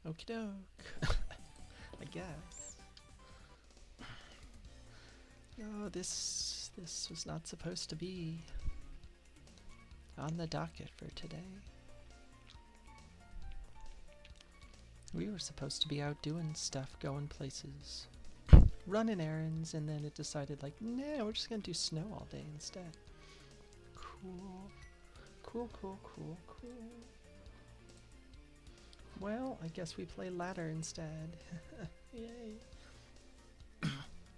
Okie doke. I guess. No, this was not supposed to be on the docket for today. We were supposed to be out doing stuff, going places, running errands, and then it decided like, nah, we're just gonna do snow all day instead. Cool. Cool, cool, cool, cool. Well, I guess we play ladder instead. Yay.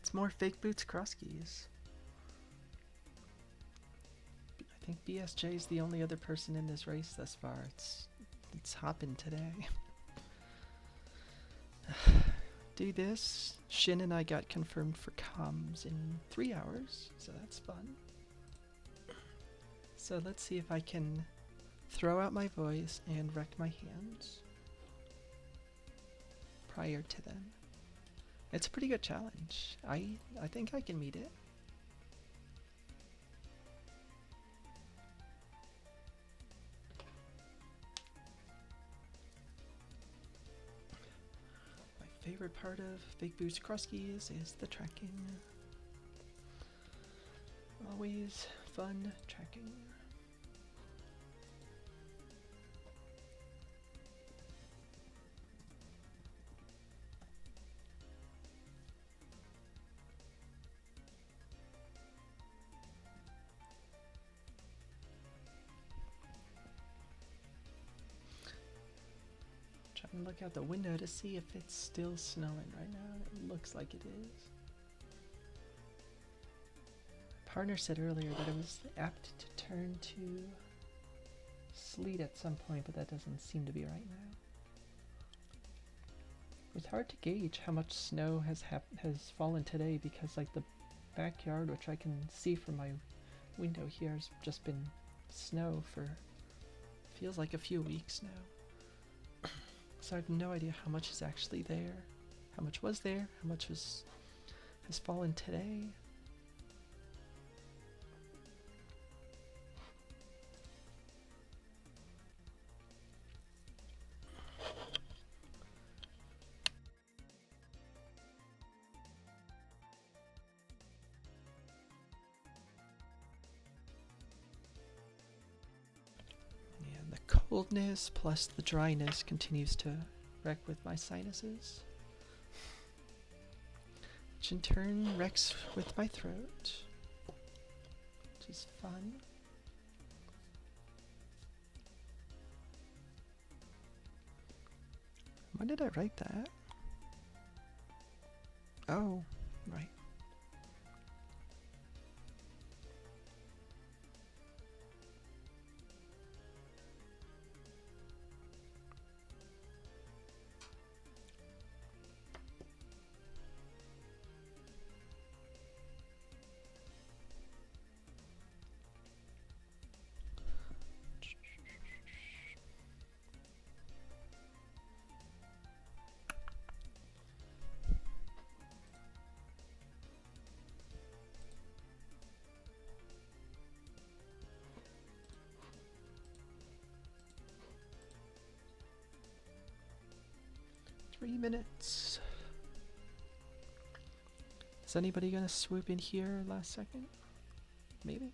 It's more fake boots crosskeys. I think BSJ is the only other person in this race thus far. It's hopping today. Do this. Shin and I got confirmed for comms in 3 hours, so that's fun. So let's see if I can throw out my voice and wreck my hands prior to then. It's a pretty good challenge. I think I can meet it. My favorite part of Big Boots Crosskeys is the tracking. Always fun tracking. Trying to look out the window to see if it's still snowing right now. It looks like it is. Partner said earlier that it was apt to turn to sleet at some point, but that doesn't seem to be right now. It's hard to gauge how much snow has fallen today because like the backyard, which I can see from my window here, has just been snow for feels like a few weeks now. So I have no idea how much is actually there, how much was there, how much has fallen today. Coldness plus the dryness continues to wreck with my sinuses, which in turn wrecks with my throat, which is fun. When did I write that? Oh, right. Minutes. Is anybody gonna swoop in here last second? Maybe?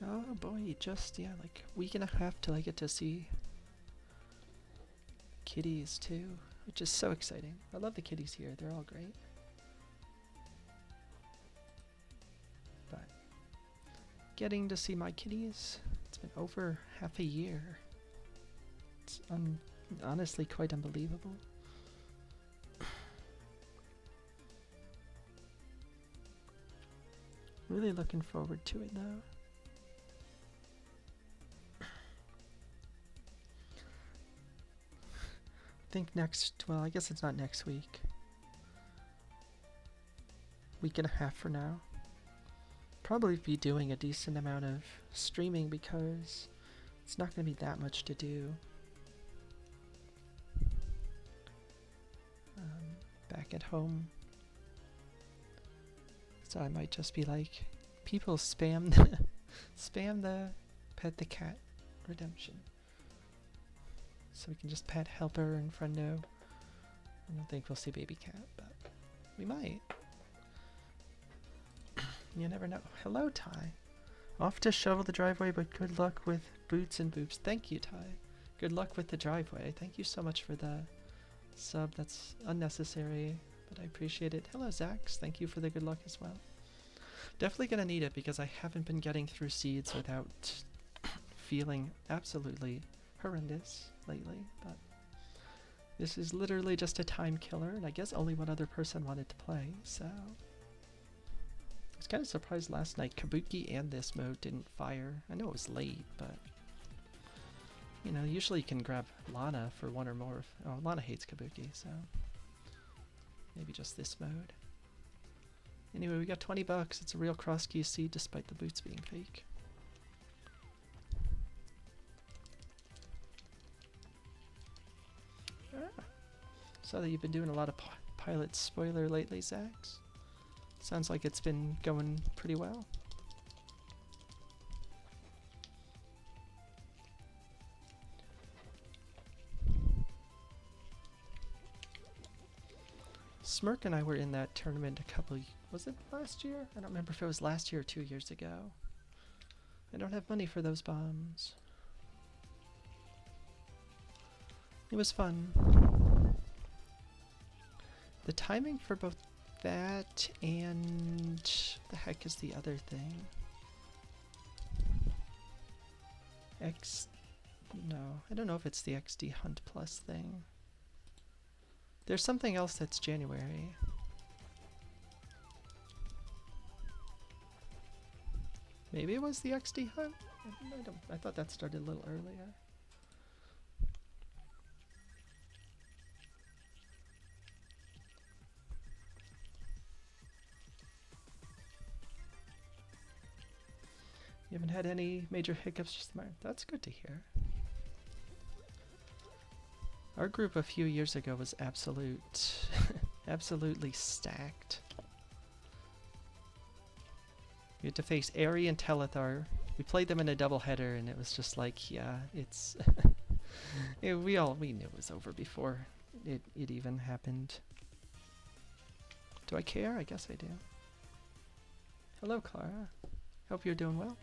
Oh boy, just, yeah, like a week and a half till I get to see kitties too, which is so exciting. I love the kitties here, they're all great. But getting to see my kitties, it's been over half a year. It's honestly quite unbelievable. Really looking forward to it though. I think well, I guess it's not next week. Week and a half for now. Probably be doing a decent amount of streaming because it's not going to be that much to do. Back at home. So I might just be like, people spam the pet the cat redemption. So we can just pet Helper and Friendo. I don't think we'll see baby cat, but we might. You never know. Hello, Ty. Off to shovel the driveway, but good luck with boots and boobs. Thank you, Ty. Good luck with the driveway. Thank you so much for the sub. That's unnecessary, but I appreciate it. Hello, Zax. Thank you for the good luck as well. Definitely gonna need it because I haven't been getting through seeds without feeling absolutely horrendous lately, but this is literally just a time killer, and I guess only one other person wanted to play, so I was kind of surprised last night Kabuki and this mode didn't fire. I know it was late, but you know, usually you can grab Lana for one or more. Oh, Lana hates Kabuki, so maybe just this mode. Anyway, we got 20 bucks. It's a real crosskey seed despite the boots being fake. Saw that you've been doing a lot of pilot spoiler lately, Zax. Sounds like it's been going pretty well. Smirk and I were in that tournament was it last year? I don't remember if it was last year or 2 years ago. I don't have money for those bombs. It was fun. The timing for both that and the heck is the other thing? No, I don't know if it's the XD Hunt Plus thing. There's something else that's January. Maybe it was the XD Hunt? I thought that started a little earlier. You haven't had any major hiccups just tomorrow. That's good to hear. Our group a few years ago was absolutely stacked. We had to face Aerie and Telethar. We played them in a doubleheader, and it was just like, yeah, it's... we knew it was over before it even happened. Do I care? I guess I do. Hello, Clara. Hope you're doing well.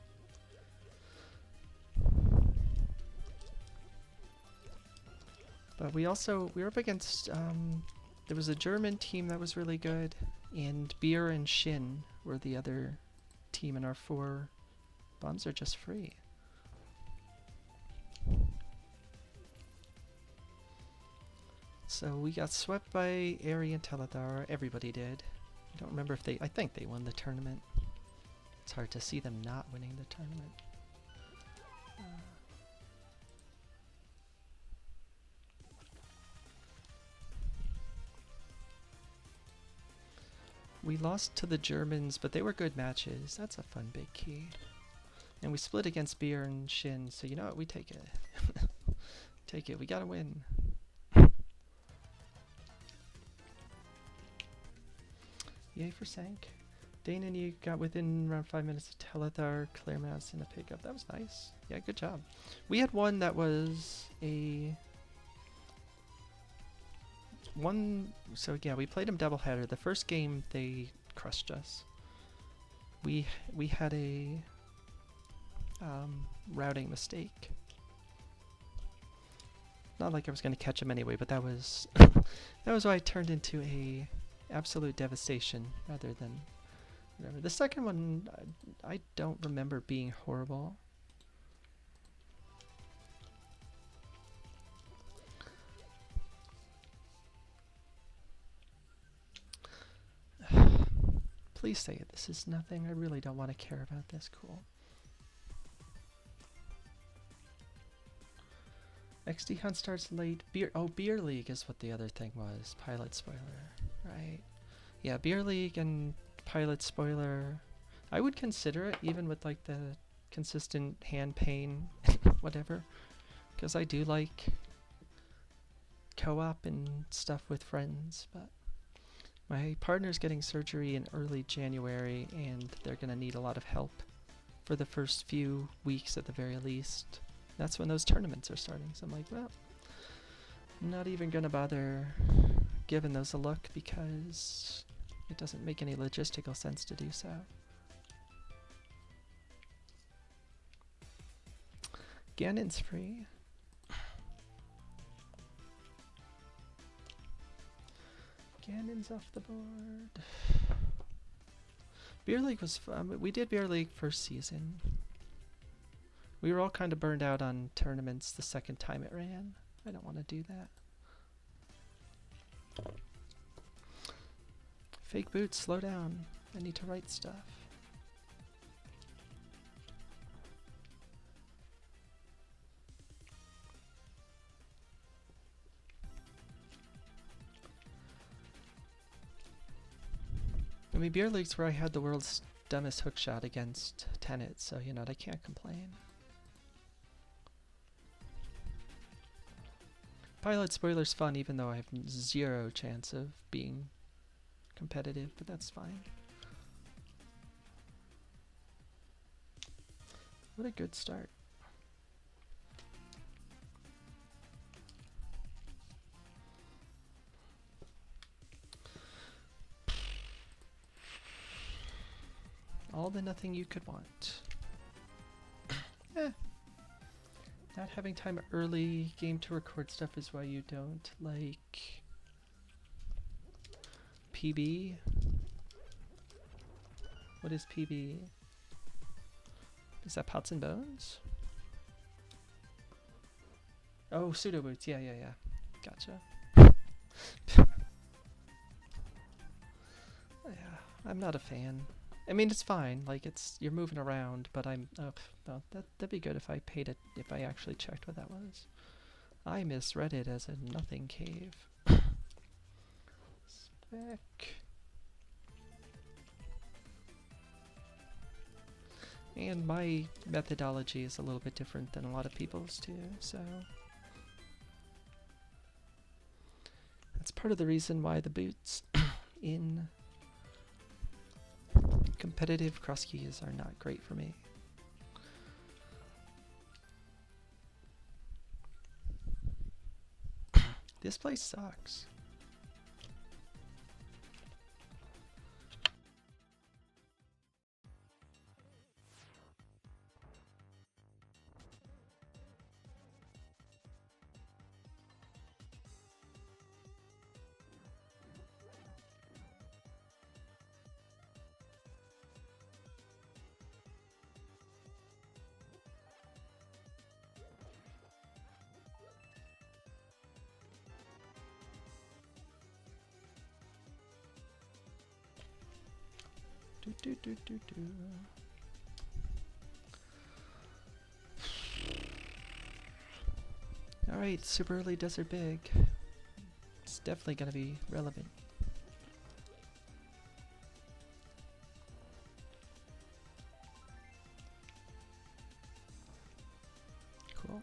But we were up against, there was a German team that was really good, and Beer and Shin were the other team in our 4. Bombs are just free. So we got swept by Aerie and Telethar. Everybody did. I don't remember if I think they won the tournament. It's hard to see them not winning the tournament. We lost to the Germans, but they were good matches. That's a fun big key. And we split against Beer and Shin, so you know what? We take it. Take it. We gotta win. Yay for Sank. Dane and you got within around 5 minutes of Telethar, Claire Mouse, and a pickup. That was nice. Yeah, good job. We had one that was so yeah, we played them doubleheader. The first game they crushed us. We had a routing mistake. Not like I was going to catch him anyway, but that was that was why it turned into a absolute devastation rather than whatever. The second one I don't remember being horrible. please say it. This is nothing. I really don't want to care about this. Cool. XD Hunt starts late. Beer League is what the other thing was. Pilot spoiler. Right. Yeah, Beer League and Pilot spoiler. I would consider it, even with like the consistent hand pain, whatever. Because I do like co-op and stuff with friends, but my partner's getting surgery in early January, and they're going to need a lot of help for the first few weeks at the very least. That's when those tournaments are starting. So I'm like, well, I'm not even going to bother giving those a look because it doesn't make any logistical sense to do so. Ganon's free. Ganon's off the board. Beer League was fun. We did Beer League first season. We were all kind of burned out on tournaments the second time it ran. I don't want to do that. Fake boots, slow down. I need to write stuff. I mean, Beer League's where I had the world's dumbest hookshot against Tenet, so you know, I can't complain. Pilot spoiler's fun, even though I have zero chance of being competitive, but that's fine. What a good start. All the nothing you could want. Not having time early game to record stuff is why you don't like PB. What is PB? Is that Pots and Bones? Oh, pseudo boots. Yeah. Gotcha. Yeah, I'm not a fan. I mean, it's fine. Like, you're moving around, but I'm. Oh, no, that'd be good if I paid it. If I actually checked what that was. I misread it as a nothing cave. Spec. And my methodology is a little bit different than a lot of people's too, so that's part of the reason why the boots in competitive crosskeys are not great for me. This place sucks. Alright, super early desert big. It's definitely gonna be relevant. Cool.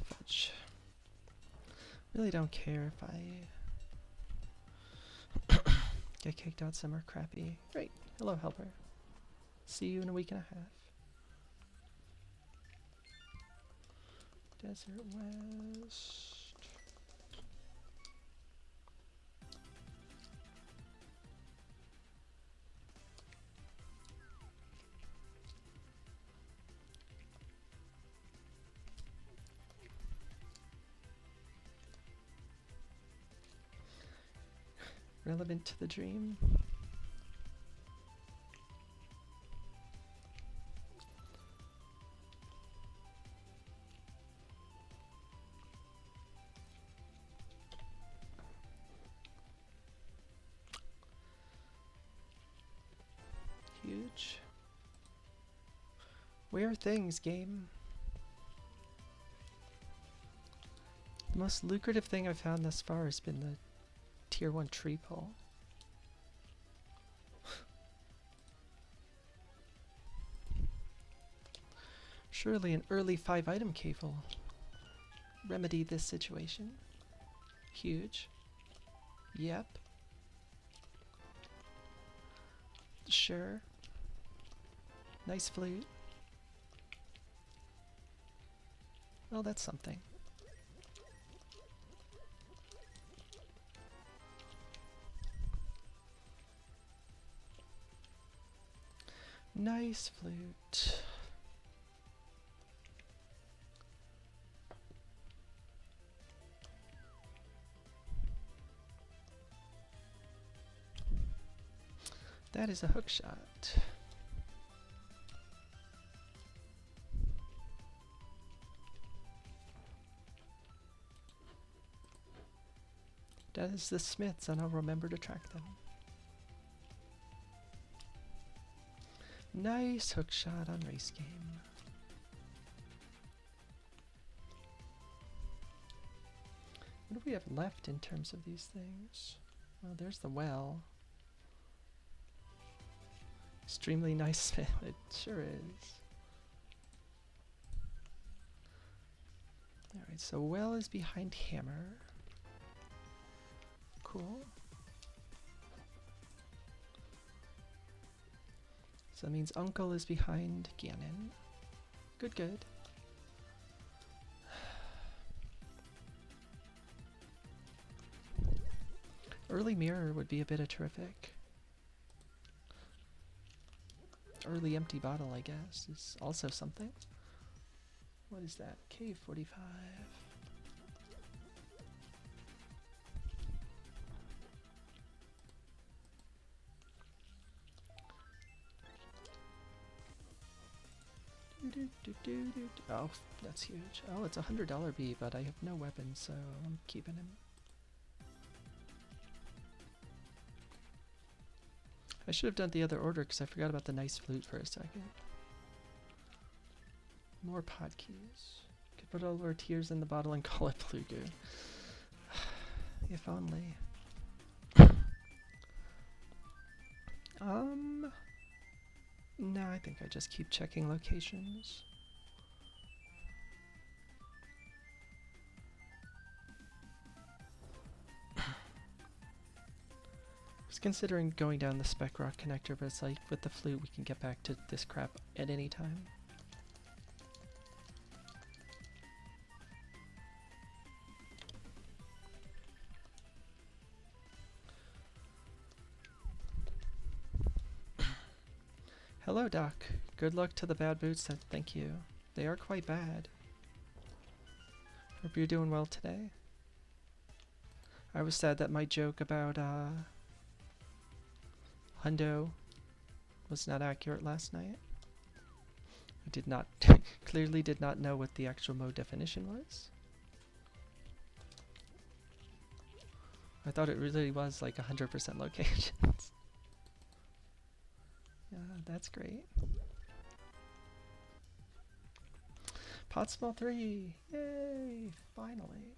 Fudge. Really don't care if I get kicked out somewhere crappy. Great. Hello, helper. See you in a week and a half. Desert West. Relevant to the dream. Where are things, game? The most lucrative thing I've found thus far has been the tier 1 tree pull. Surely an early 5-item cave will remedy this situation. Huge. Yep. Sure. Nice flute. Well, that's something. Nice flute. That is a hook shot. That is the Smiths, and I'll remember to track them. Nice hook shot on race game. What do we have left in terms of these things? Well, there's the well. Extremely nice Smith, it sure is. Alright, so well is behind hammer. Cool. So that means uncle is behind Gannon. Good, good. Early mirror would be a bit of terrific. Early empty bottle, I guess, is also something. What is that? K45. Oh, that's huge. Oh, it's a $100 B, but I have no weapon, so I'm keeping him. I should have done the other order because I forgot about the nice flute for a second. More pod keys. Could put all our tears in the bottle and call it Blue Goo. If only. No, I think I just keep checking locations. I was considering going down the spec rock connector, but it's like with the flute we can get back to this crap at any time. Hello, Doc. Good luck to the bad boots, thank you. They are quite bad. Hope you're doing well today. I was sad that my joke about Hundo was not accurate last night. I did not, clearly did not know what the actual mode definition was. I thought it really was like 100% locations. Yeah, that's great. Pot small 3! Yay! Finally.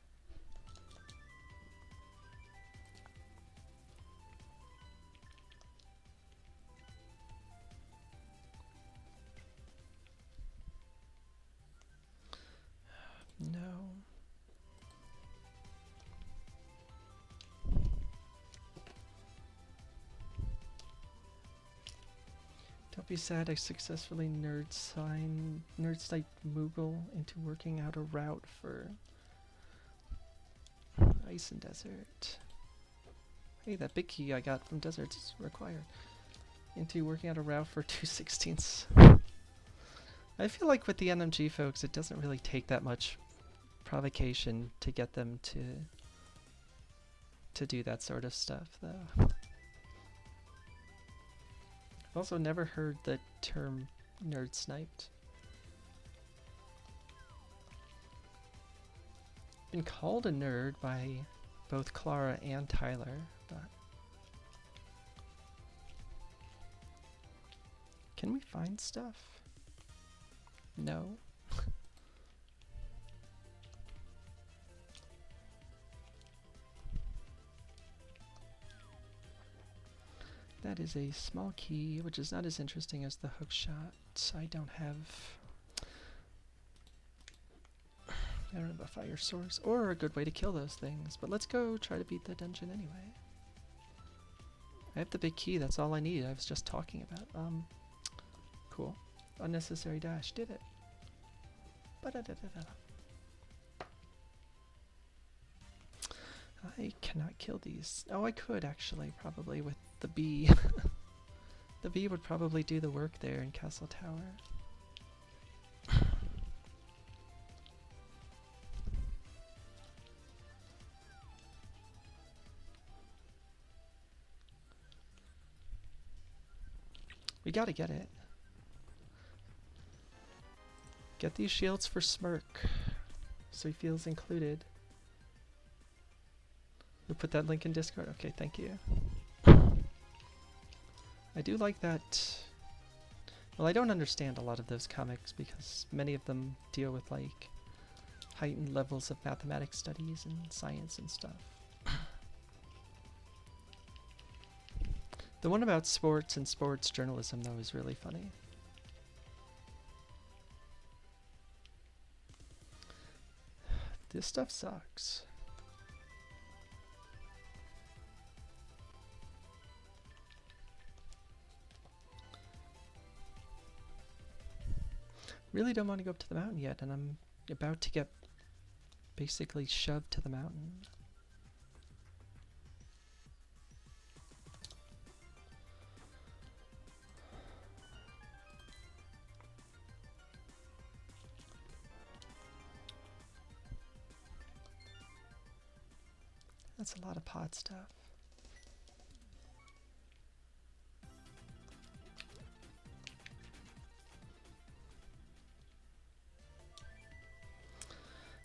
No. Don't be sad, I successfully nerd-sniped Moogle into working out a route for Ice and Desert. Hey, that big key I got from Deserts is required. Into working out a route for 2/16. I feel like with the NMG folks, it doesn't really take that much provocation to get them to do that sort of stuff, though. I've also never heard the term nerd sniped. Been called a nerd by both Clara and Tyler, but can we find stuff? No. That is a small key, which is not as interesting as the hook shot. I don't have a fire source or a good way to kill those things, but let's go try to beat the dungeon anyway. I have the big key, that's all I need. I was just talking about. Cool. Unnecessary dash, did it. Ba-da-da-da-da. I cannot kill these. Oh, I could actually, probably with the bee. The bee would probably do the work there in Castle Tower. We gotta get it. Get these shields for Smirk, so he feels included. We put that link in Discord? Okay, thank you. I do like that. Well, I don't understand a lot of those comics because many of them deal with like heightened levels of mathematics studies and science and stuff. The one about sports and sports journalism, though, is really funny. This stuff sucks. Really don't want to go up to the mountain yet, and I'm about to get basically shoved to the mountain. That's a lot of pot stuff.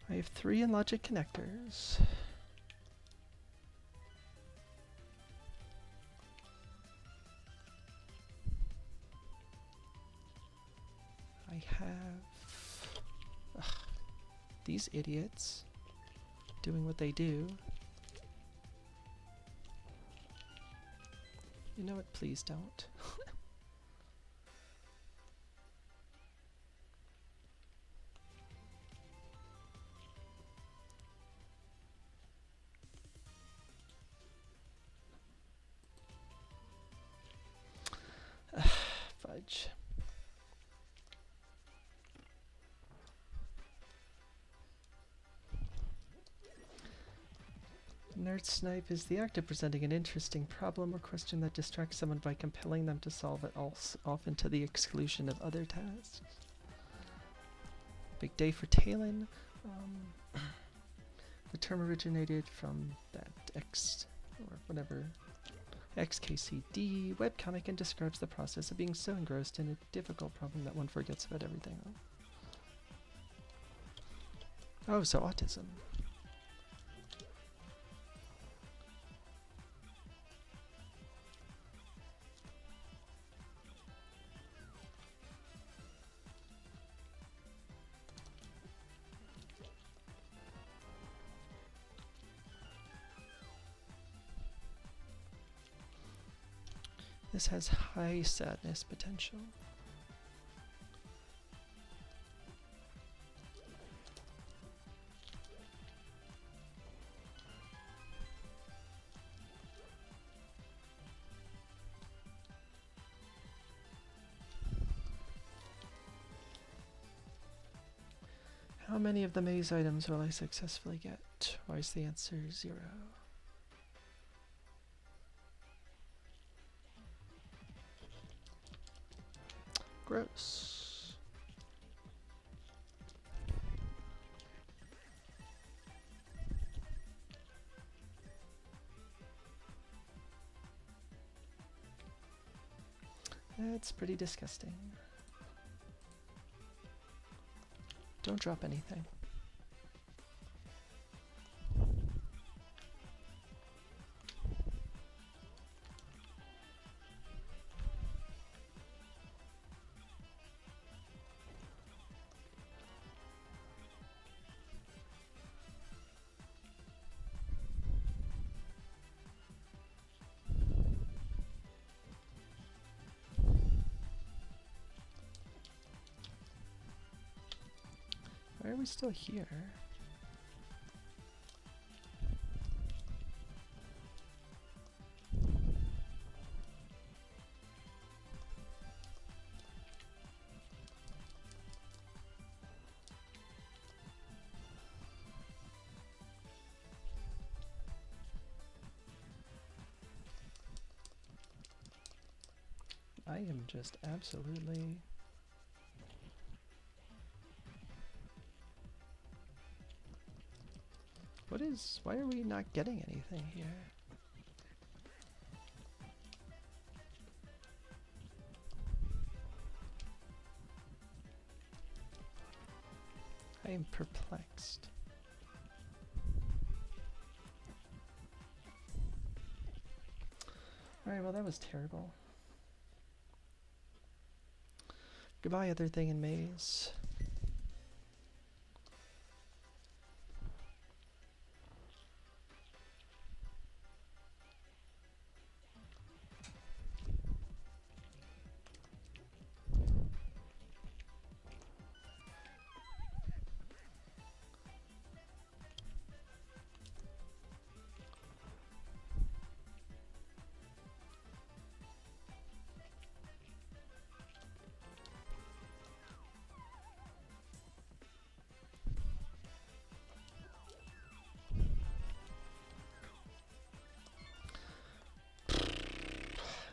I have 3 in logic connectors. I have these idiots doing what they do. You know what? Please don't. Fudge. Nerd snipe is the act of presenting an interesting problem or question that distracts someone by compelling them to solve it, often to the exclusion of other tasks. Big day for Talon. The term originated from that XKCD webcomic and describes the process of being so engrossed in a difficult problem that one forgets about everything else. Oh, so autism. This has high sadness potential. How many of the maze items will I successfully get? Why is the answer 0? Gross. That's pretty disgusting. Don't drop anything. we still here? I am just absolutely... Why are we not getting anything here? I am perplexed. Alright, well that was terrible. Goodbye, other thing in maze.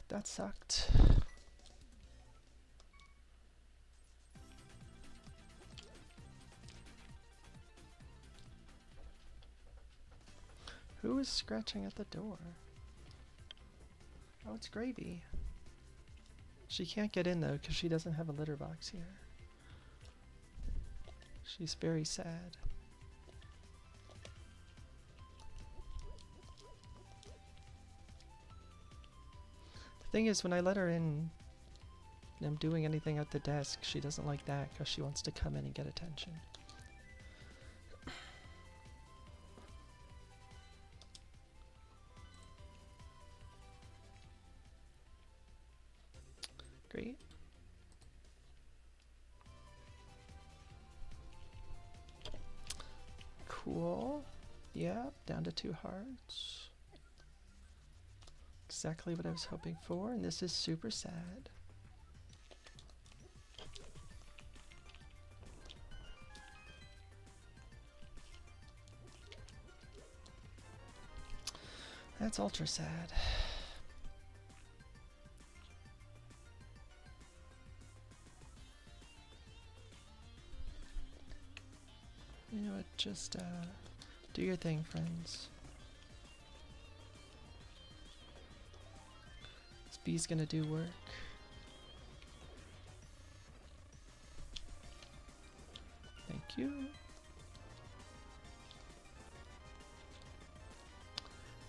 That sucked. Who is scratching at the door? Oh, it's Gravy. She can't get in though because she doesn't have a litter box here. She's very sad. The thing is, when I let her in and I'm doing anything at the desk, she doesn't like that because she wants to come in and get attention. Great. Cool. Yeah, down to 2 hearts. Exactly what I was hoping for, and this is super sad. That's ultra sad. You know what, just do your thing, friends. This bee's gonna do work. Thank you.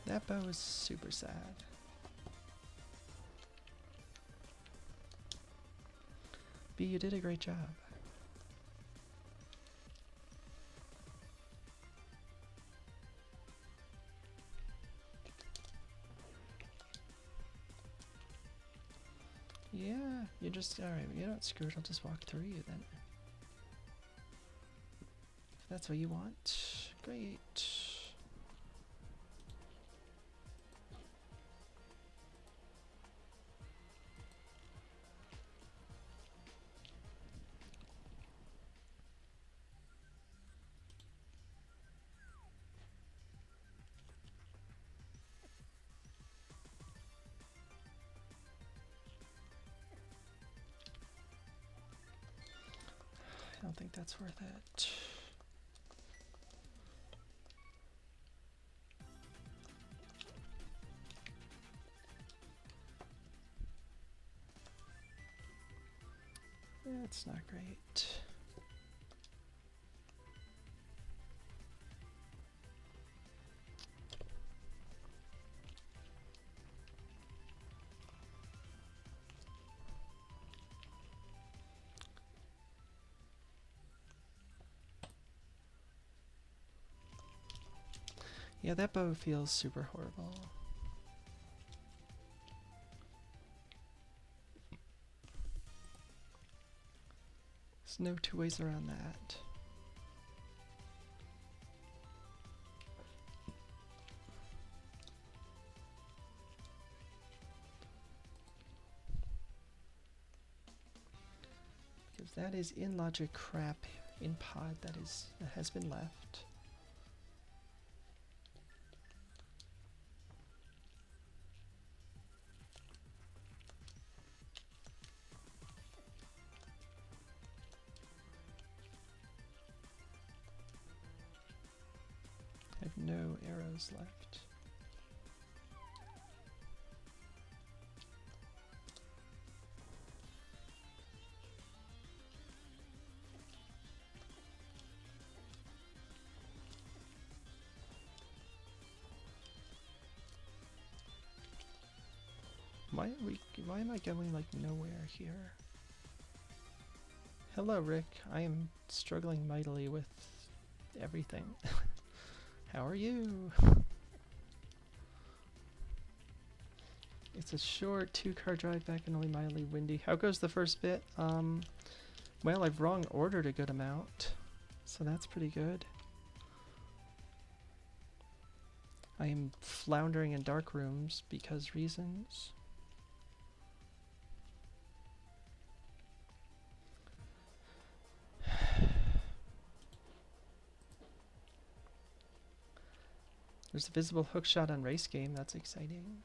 That bow is super sad. Bee, you did a great job. Yeah, you just, alright, you're not screwed, I'll just walk through you then. If that's what you want, great. I don't think that's worth it. That's not great. Yeah, that bow feels super horrible. There's no 2 ways around that. That is in logic crap in pod that has been left. I have no arrows left. Why am I going like nowhere here? Hello, Rick. I am struggling mightily with everything. How are you? It's a short 2-car drive back and only mildly windy. How goes the first bit? Well, I've wrong ordered a good amount, so that's pretty good. I am floundering in dark rooms because reasons. There's a visible hookshot on race game. That's exciting.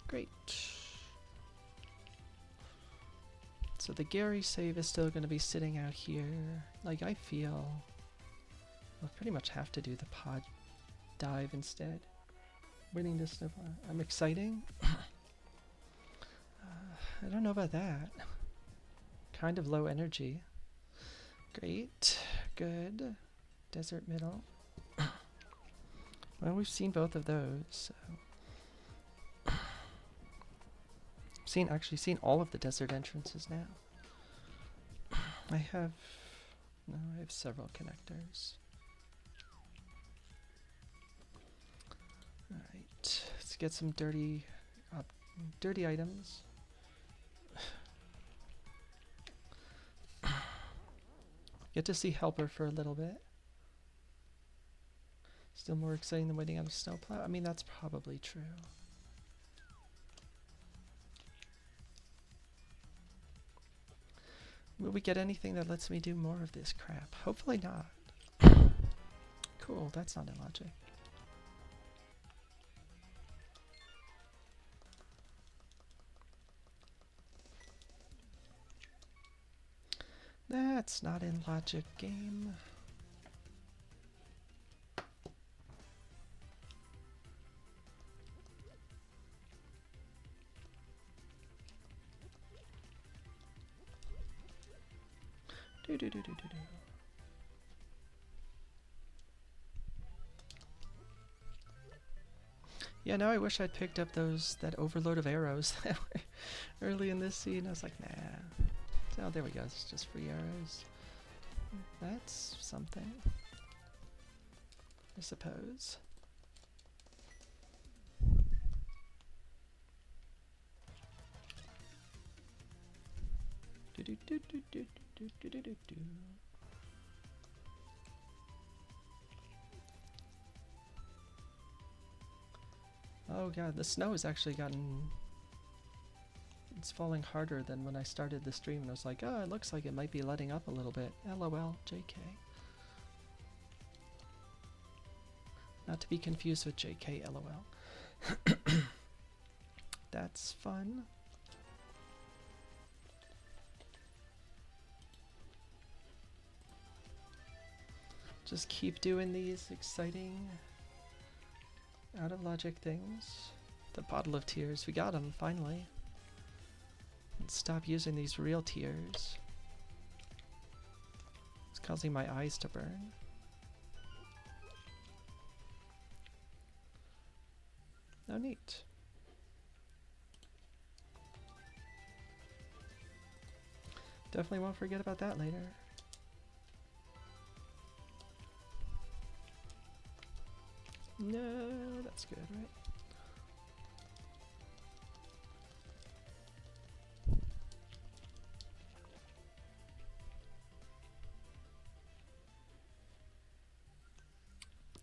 Great. So the Gary save is still going to be sitting out here. Like, I feel I'll pretty much have to do the pod dive instead. Winning this stuff. I'm exciting. I don't know about that. Kind of low energy. Great. Good. Desert middle. Well, we've seen both of those, so. Actually seen all of the desert entrances now. I have several connectors. Alright, let's get some dirty items. Get to see Helper for a little bit. Still more exciting than waiting on a snowplow? I mean, that's probably true. Will we get anything that lets me do more of this crap? Hopefully not. Cool, that's not illogic. That's not in logic, game. Yeah, now I wish I'd picked up that overload of arrows that were early in this scene. I was like, nah. Oh, there we go. It's just free arrows. That's something, I suppose. Oh god, the snow has actually it's falling harder than when I started the stream, and I was like, oh, it looks like it might be letting up a little bit. LOL, JK. Not to be confused with JK, LOL. That's fun. Just keep doing these exciting out of logic things. The bottle of tears, we got them finally. And stop using these real tears. It's causing my eyes to burn. Oh, neat. Definitely won't forget about that later. No, that's good, right?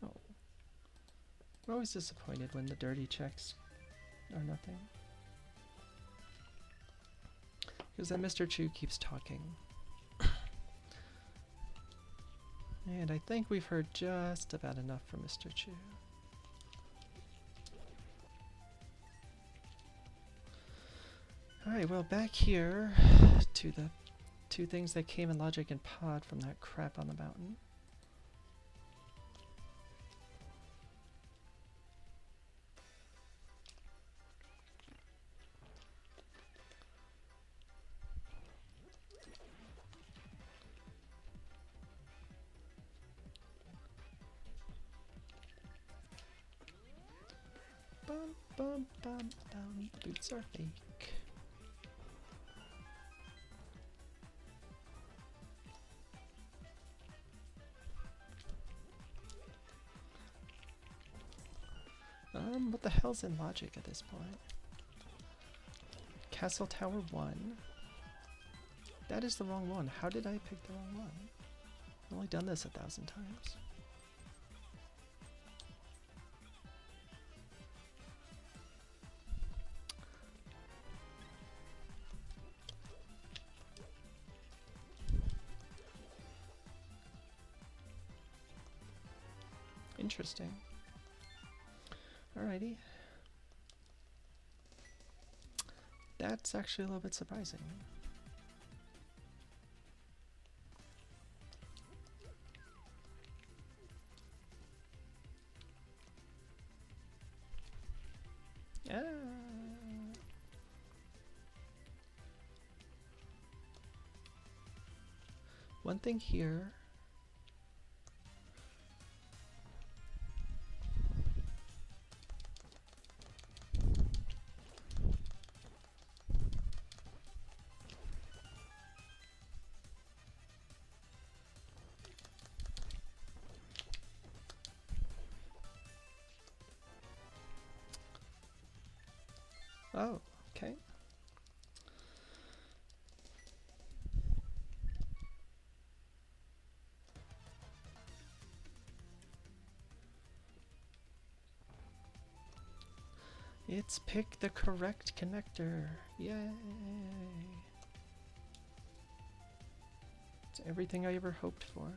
Oh. I'm always disappointed when the dirty checks are nothing. Because then Mr. Chu keeps talking. And I think we've heard just about enough from Mr. Chu. Alright, well, back here to the two things that came in logic and pod from that crap on the mountain. Bum, bum, bum, bum. Boots are fake. What the hell's in logic at this point? Castle Tower 1. That is the wrong one. How did I pick the wrong one? I've only done this 1,000 times. Interesting. Alrighty. That's actually a little bit surprising. Ah. One thing here. Oh, okay. It's picked the correct connector. Yay. It's everything I ever hoped for.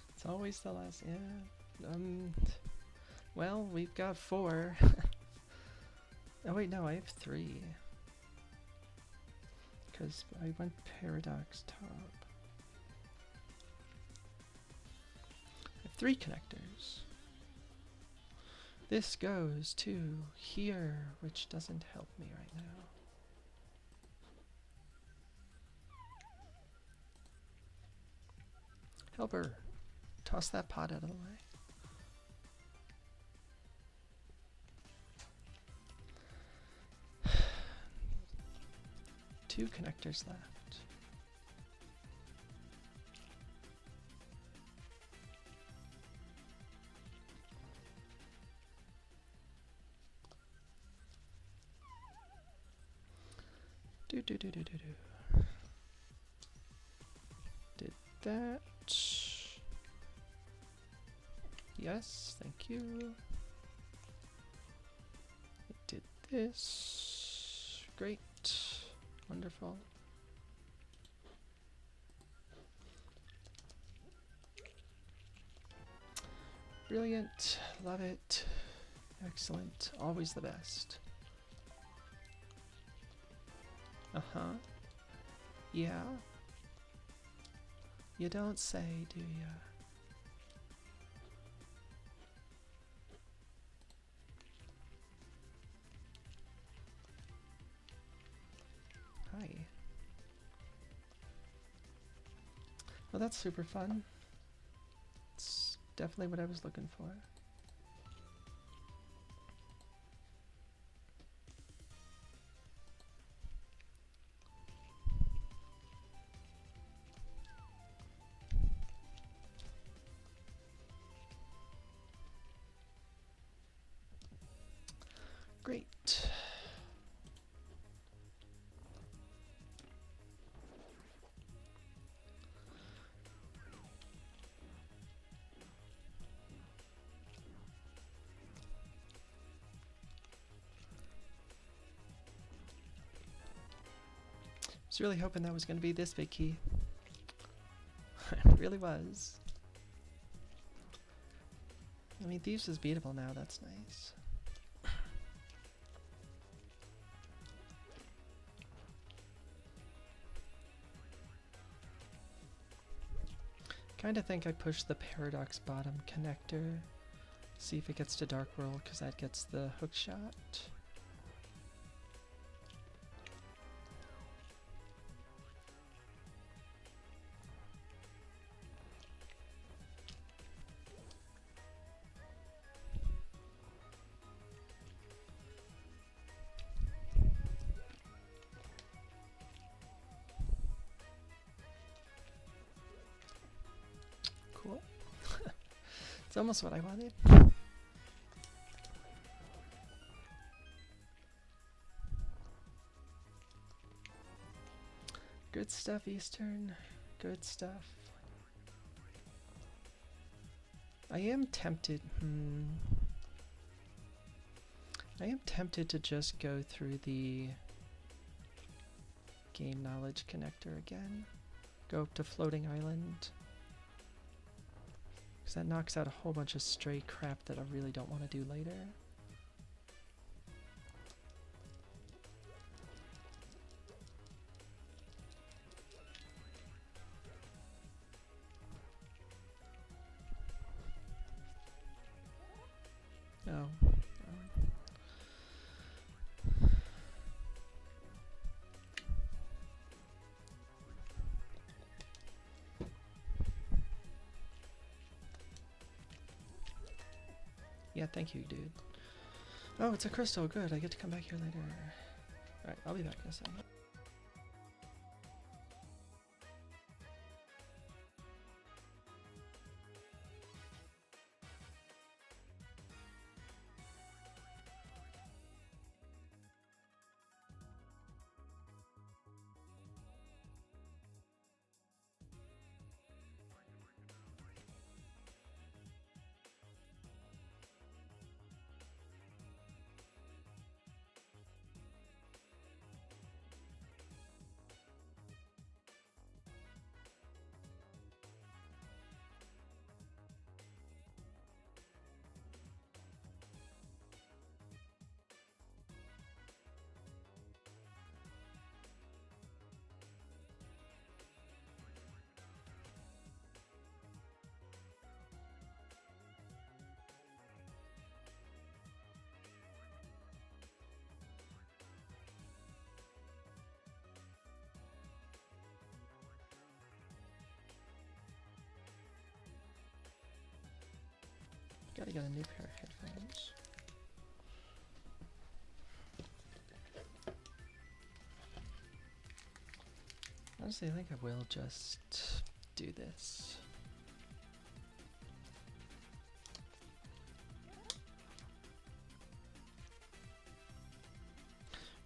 It's always the last, yeah. Well, we've got 4. Oh wait, no, I have 3. Because I went paradox top. I have 3 connectors. This goes to here, which doesn't help me right now. Helper, toss that pot out of the way. Two connectors left. Did that. Yes, thank you. It did this. Great. Wonderful. Brilliant. Love it. Excellent. Always the best. Uh-huh. Yeah? You don't say, do ya? Hi. Well, that's super fun. It's definitely what I was looking for. Great. was really hoping that was going to be this big key. It really was. I mean, Thieves is beatable now, that's nice. Kinda think I push the Paradox bottom connector. See if it gets to Dark World, because that gets the hook shot. Cool. It's almost what I wanted. Good stuff, Eastern. Good stuff. I am tempted. I am tempted to just go through the game knowledge connector again. Go up to Floating Island. Because that knocks out a whole bunch of stray crap that I really don't want to do later. Oh. Yeah, thank you, dude. Oh, it's a crystal. Good. I get to come back here later. Alright, I'll be back in a second. Gotta get a new pair of headphones. Honestly, I think I will just do this.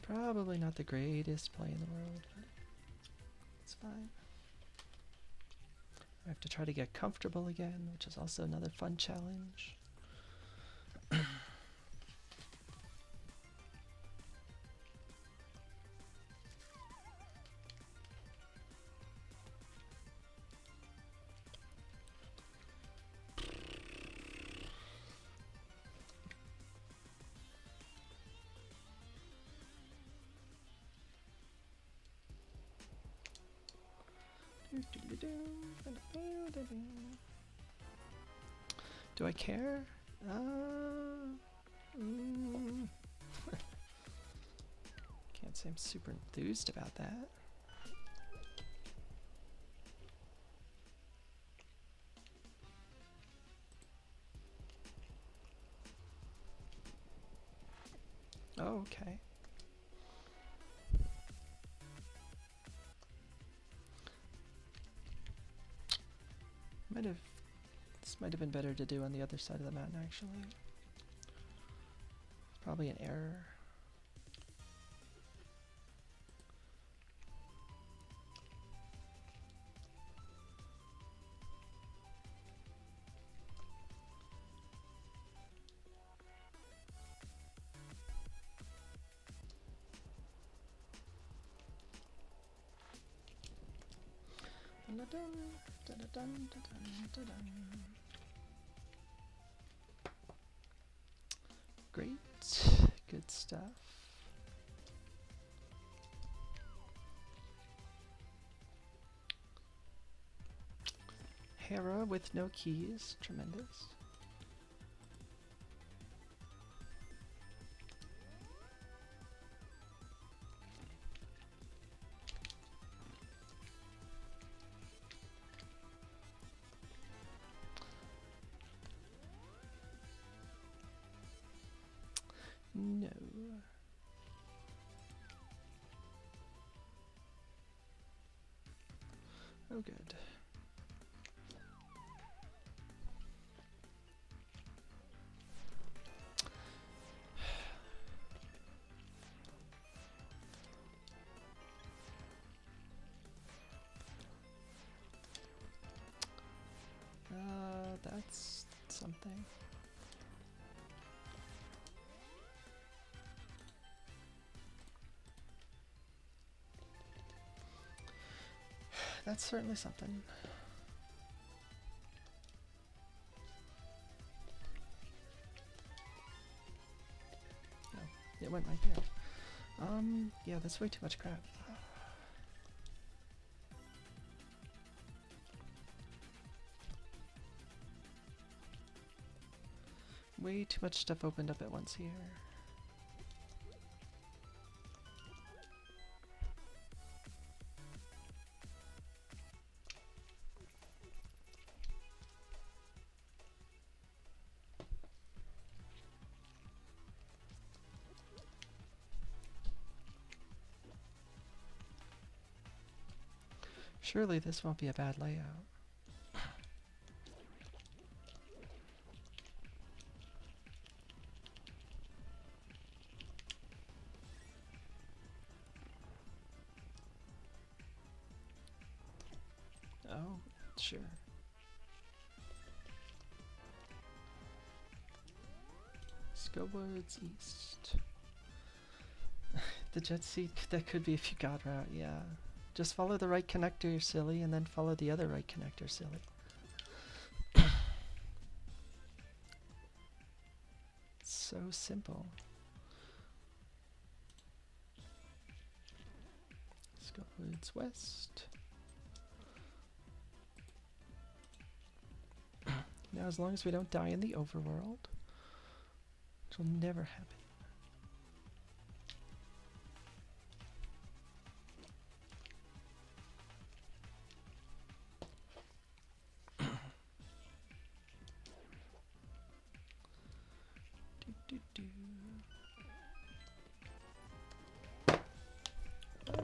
Probably not the greatest play in the world, but it's fine. I have to try to get comfortable again, which is also another fun challenge. Do I care? Can't say I'm super enthused about that. Oh, okay. This might have been better to do on the other side of the mountain, actually. It's probably an error. Great, good stuff. Hera with no keys, tremendous. No. Oh, good. That's something. That's certainly something. No, it went right there. Yeah, that's way too much crap. Way too much stuff opened up at once here. Surely this won't be a bad layout. Oh, sure. Let's go woods east. The jet seat, that could be if you got route, yeah. Just follow the right connector, silly, and then follow the other right connector, silly. So simple. Let's go woods west. Now, as long as we don't die in the overworld, which will never happen.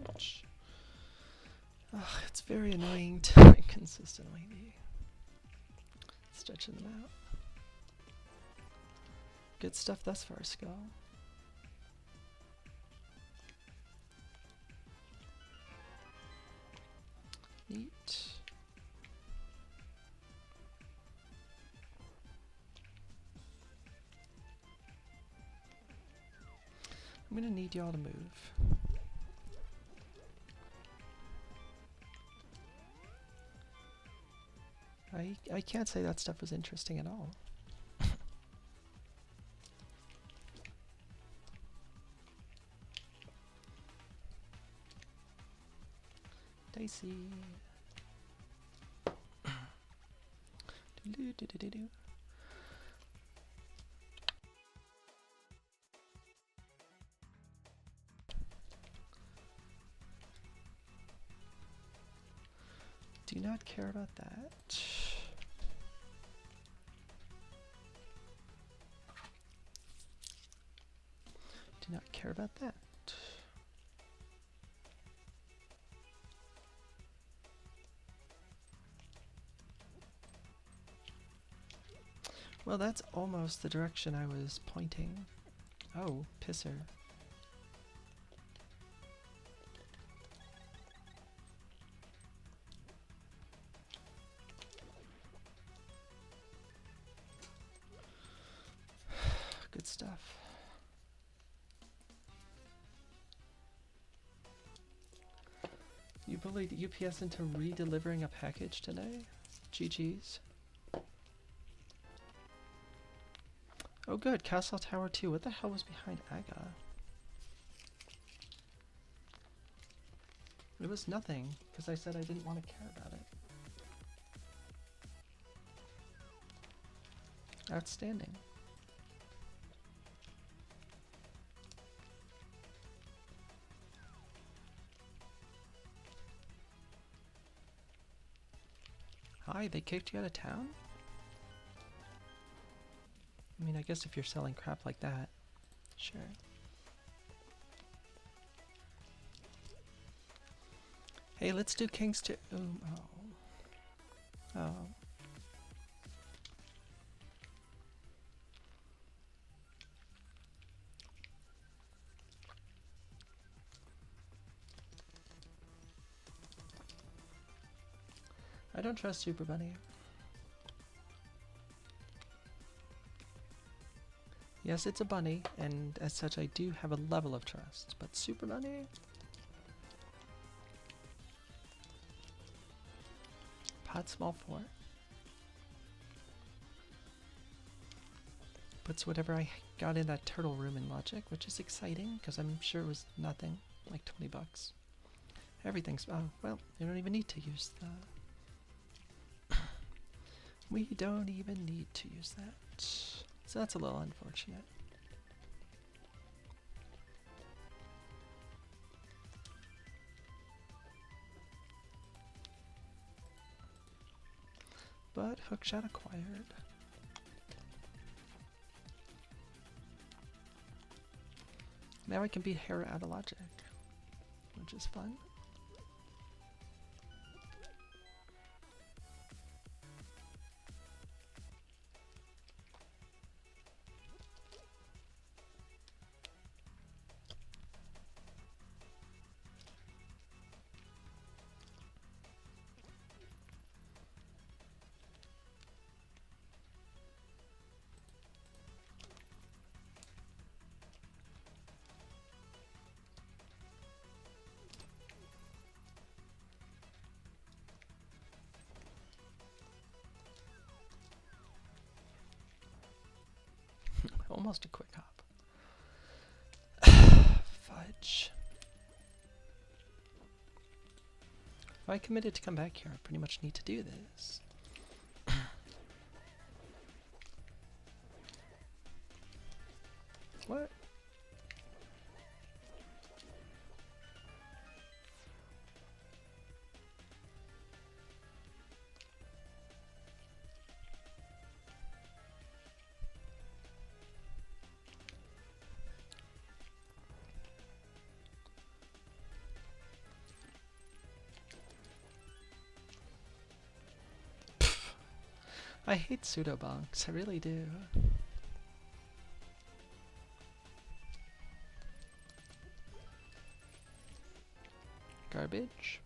Ouch. Ugh, it's very annoying to consistently be stretching them out. Good stuff thus far, Skull. Neat. I'm gonna need y'all to move. I can't say that stuff was interesting at all. Dicey. Do-do-do-do-do. Do not care about that. Do not care about that. Well, that's almost the direction I was pointing. Oh, pisser. Good stuff. You bullied UPS into re-delivering a package today? GG's. Oh good, Castle Tower 2. What the hell was behind Aga? It was nothing, because I said I didn't want to care about it. Outstanding. Hi, they kicked you out of town? I mean, I guess if you're selling crap like that, sure. Hey, let's do Kings to... Oh. Oh. I don't trust Super Bunny. Yes, it's a bunny, and as such I do have a level of trust, but Super Bunny? Pot small 4. Puts whatever I got in that turtle room in logic, which is exciting, because I'm sure it was nothing, like 20 bucks. Everything's... Oh, well, you don't even need to use the... We don't even need to use that. So that's a little unfortunate. But hookshot acquired. Now I can beat Hera out of logic, which is fun. Almost a quick hop. Fudge. If I committed to come back here, I pretty much need to do this. What? I hate pseudo bonks, I really do. Garbage.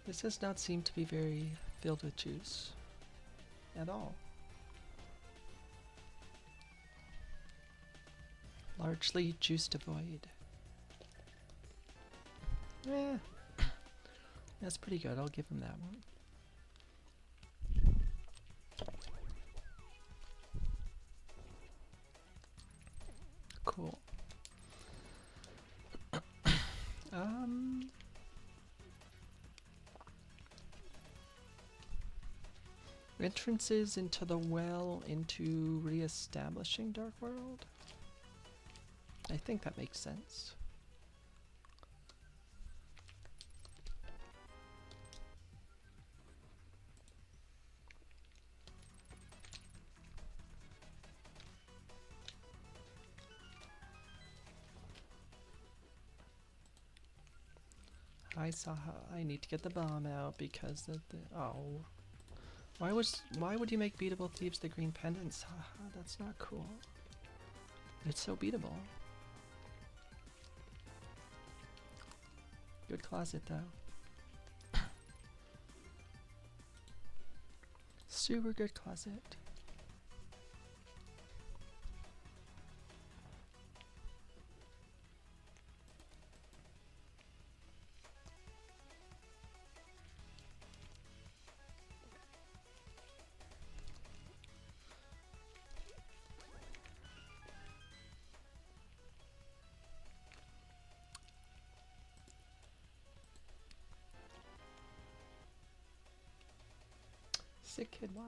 This does not seem to be very filled with juice at all. Largely juice devoid. Eh, that's pretty good. I'll give him that one. Cool. Entrances into the well into re-establishing Dark World? I think that makes sense. Hi Saha, I need to get the bomb out because of the oh. Why would you make beatable thieves the green pendants? Haha, that's not cool. It's so beatable. Good closet though. Super good closet. Sick kid, why?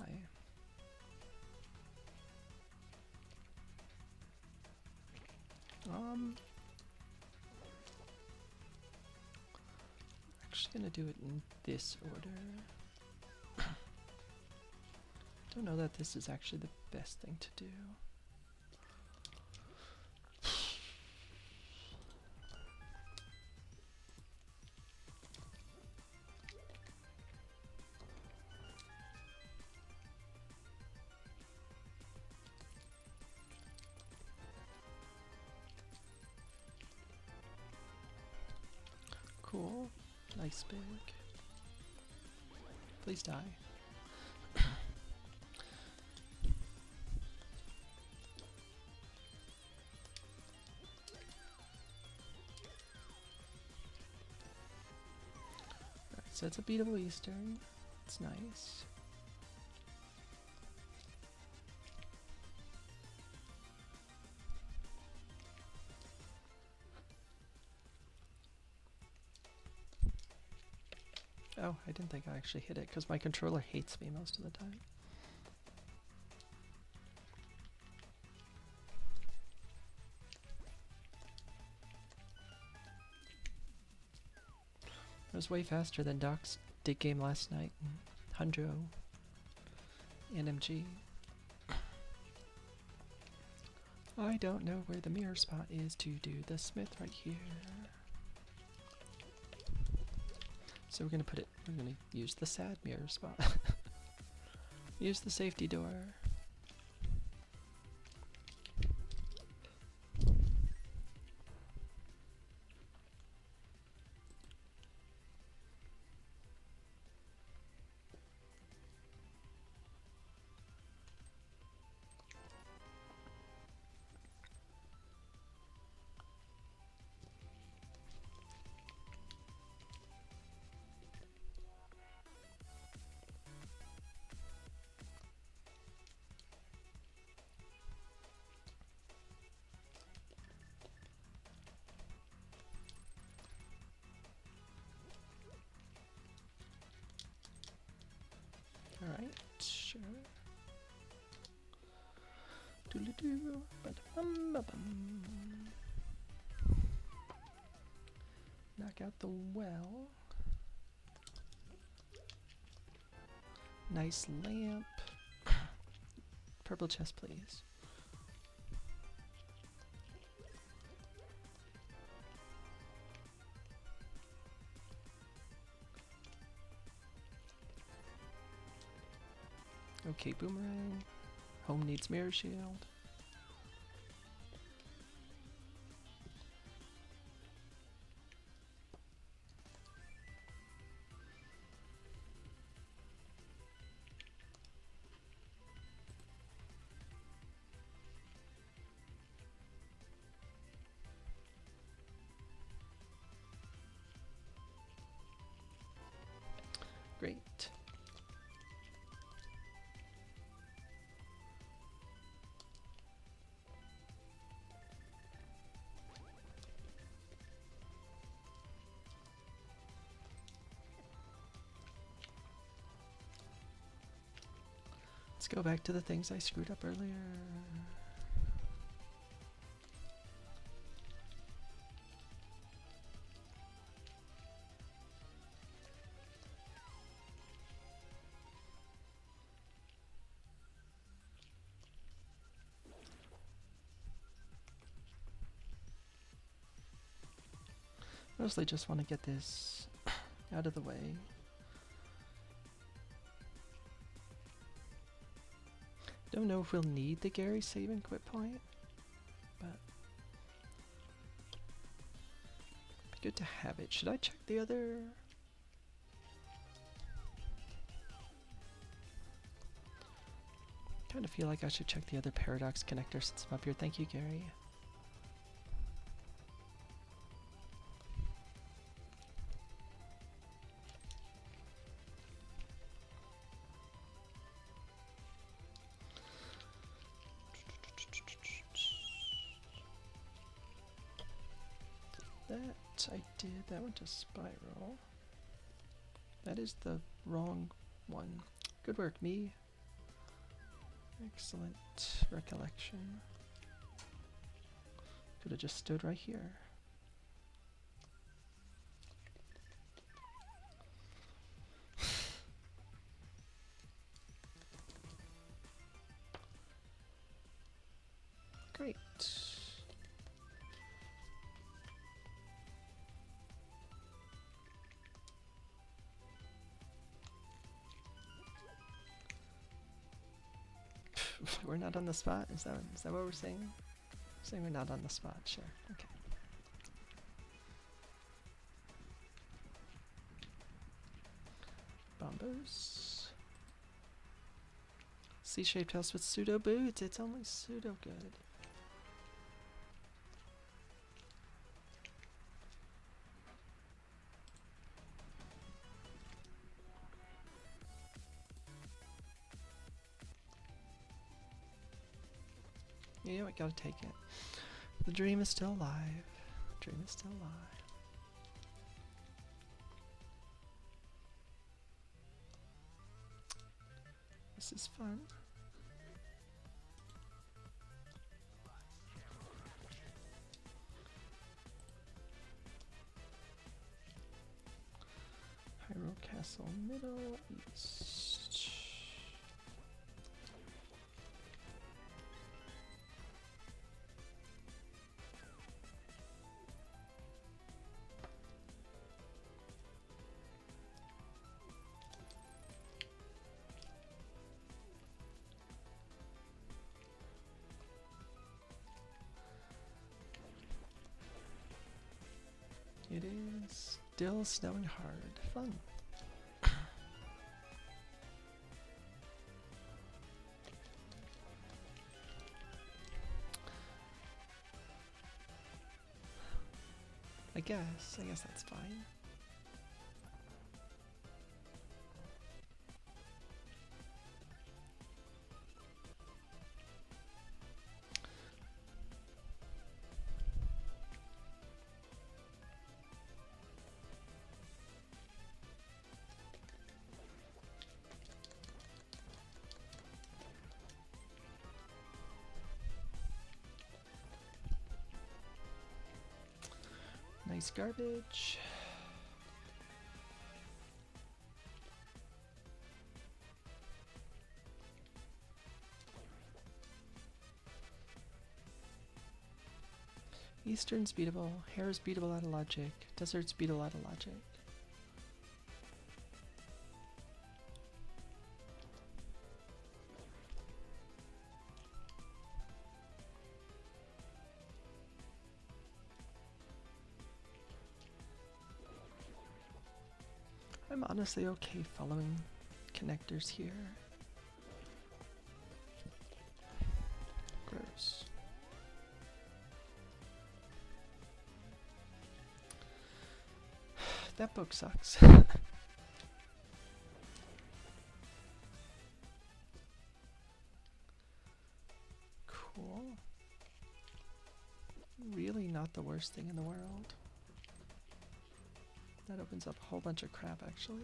Actually gonna do it in this order. Don't know that this is actually the best thing to do. Cool. Nice big. Please die. Alright, so it's a beatable Eastern. It's nice. Oh, I didn't think I actually hit it because my controller hates me most of the time. It was way faster than Doc's dig game last night. Hundro. NMG. I don't know where the mirror spot is to do the smith right here. So we're gonna use the sad mirror spot. Use the safety door. Alright, sure. Doodle-doo, ba-da-bum-ba-bum. Knock out the well. Nice lamp. Purple chest, please. Okay, boomerang. Home needs mirror shield. Great. Let's go back to the things I screwed up earlier. Mostly just want to get this out of the way. Don't know if we'll need the Gary save and quit point, but be good to have it. Should I check the other? Kind of feel like I should check the other paradox connector since I'm up here. Thank you, Gary. That I did. That went to spiral. That is the wrong one. Good work, me. Excellent recollection. Could have just stood right here. Great. We're not on the spot? Is that what we're saying? We're saying we're not on the spot, sure. Okay. Bombos. C-shaped house with pseudo boots. It's only pseudo good. Yeah, we gotta take it. The dream is still alive. The dream is still alive. This is fun. Hyrule Castle, Middle East. It is still snowing hard. Fun. I guess that's fine. Nice garbage. Eastern's beatable, Hair's beatable out of logic, Desert's beatable out of logic. I'm honestly okay following connectors here. Gross. That book sucks. Cool. Really not the worst thing in the world. That opens up a whole bunch of crap, actually.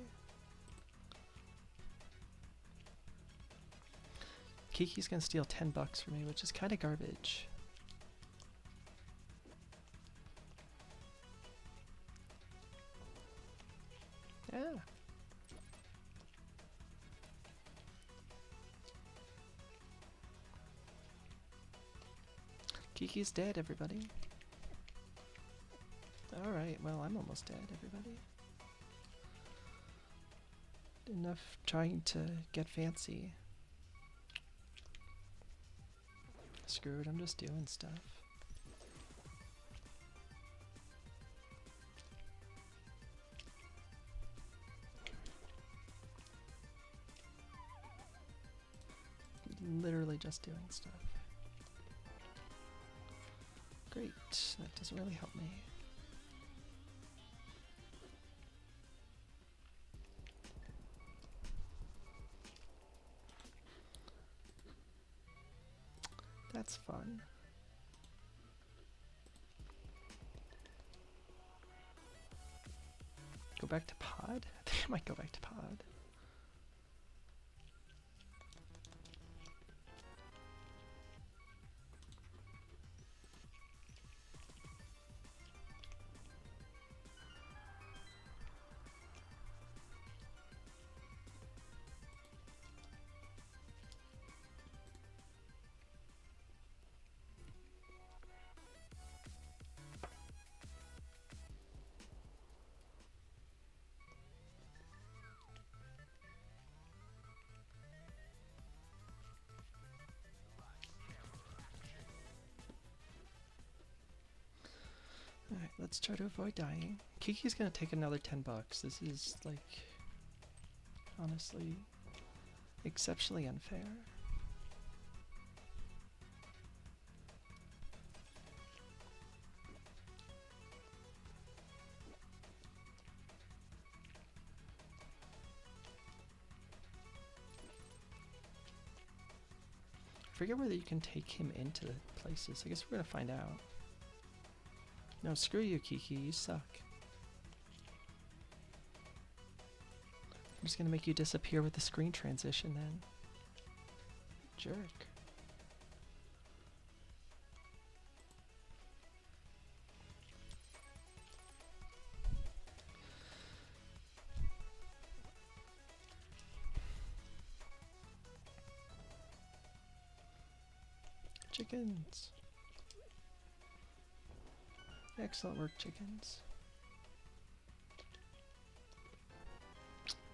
Kiki's gonna steal $10 from me, which is kind of garbage. Yeah. Kiki's dead, everybody. Alright, well, I'm almost dead, everybody. Enough trying to get fancy. Screw it, I'm just doing stuff. Literally just doing stuff. Great, that doesn't really help me. That's fun. Go back to pod? I think I might go back to pod. Alright, let's try to avoid dying. Kiki's gonna take another 10 bucks. This is, like, honestly, exceptionally unfair. I forget whether you can take him into places. I guess we're gonna find out. No, screw you, Kiki. You suck. I'm just gonna make you disappear with the screen transition then. Jerk. Chickens. Excellent work, chickens.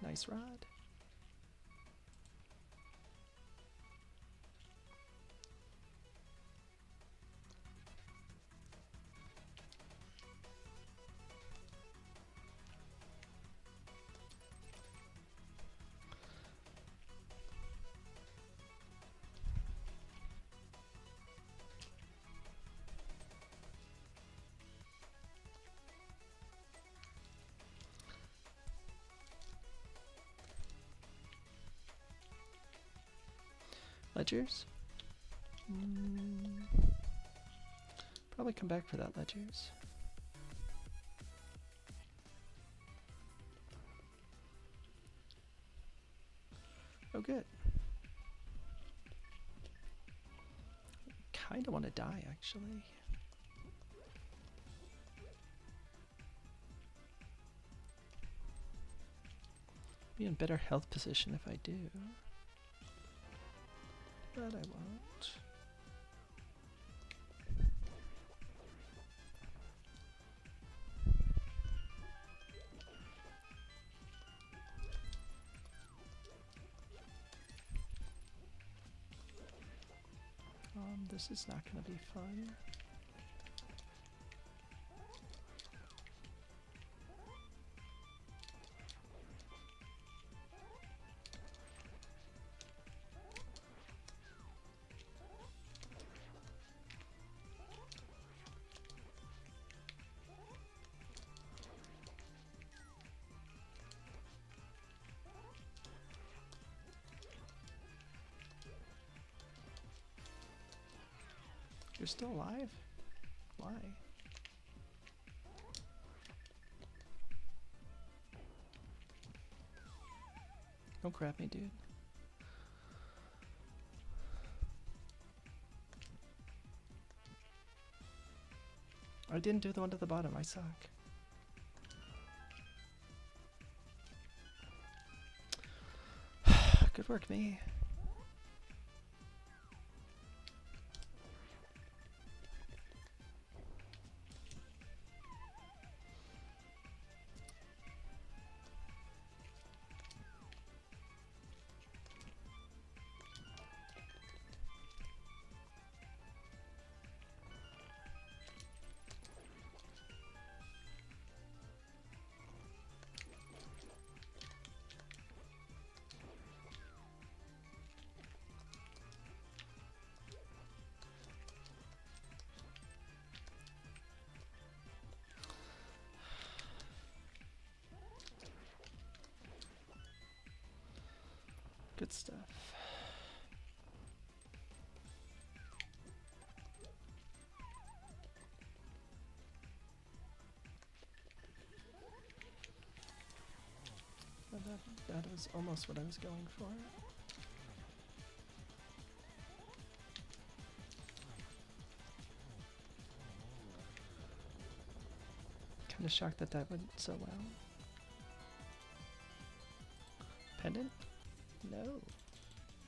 Nice rod. Ledgers? Probably come back for that, Ledgers. Oh, good. Kinda want to die, actually. Be in better health position if I do. But I won't. This is not going to be fun. You're still alive? Why? Don't crap me, dude. I didn't do the one to the bottom. I suck. Good work, me. Good stuff. Well, that was almost what I was going for. Kind of shocked that that went so well. Pendant? No.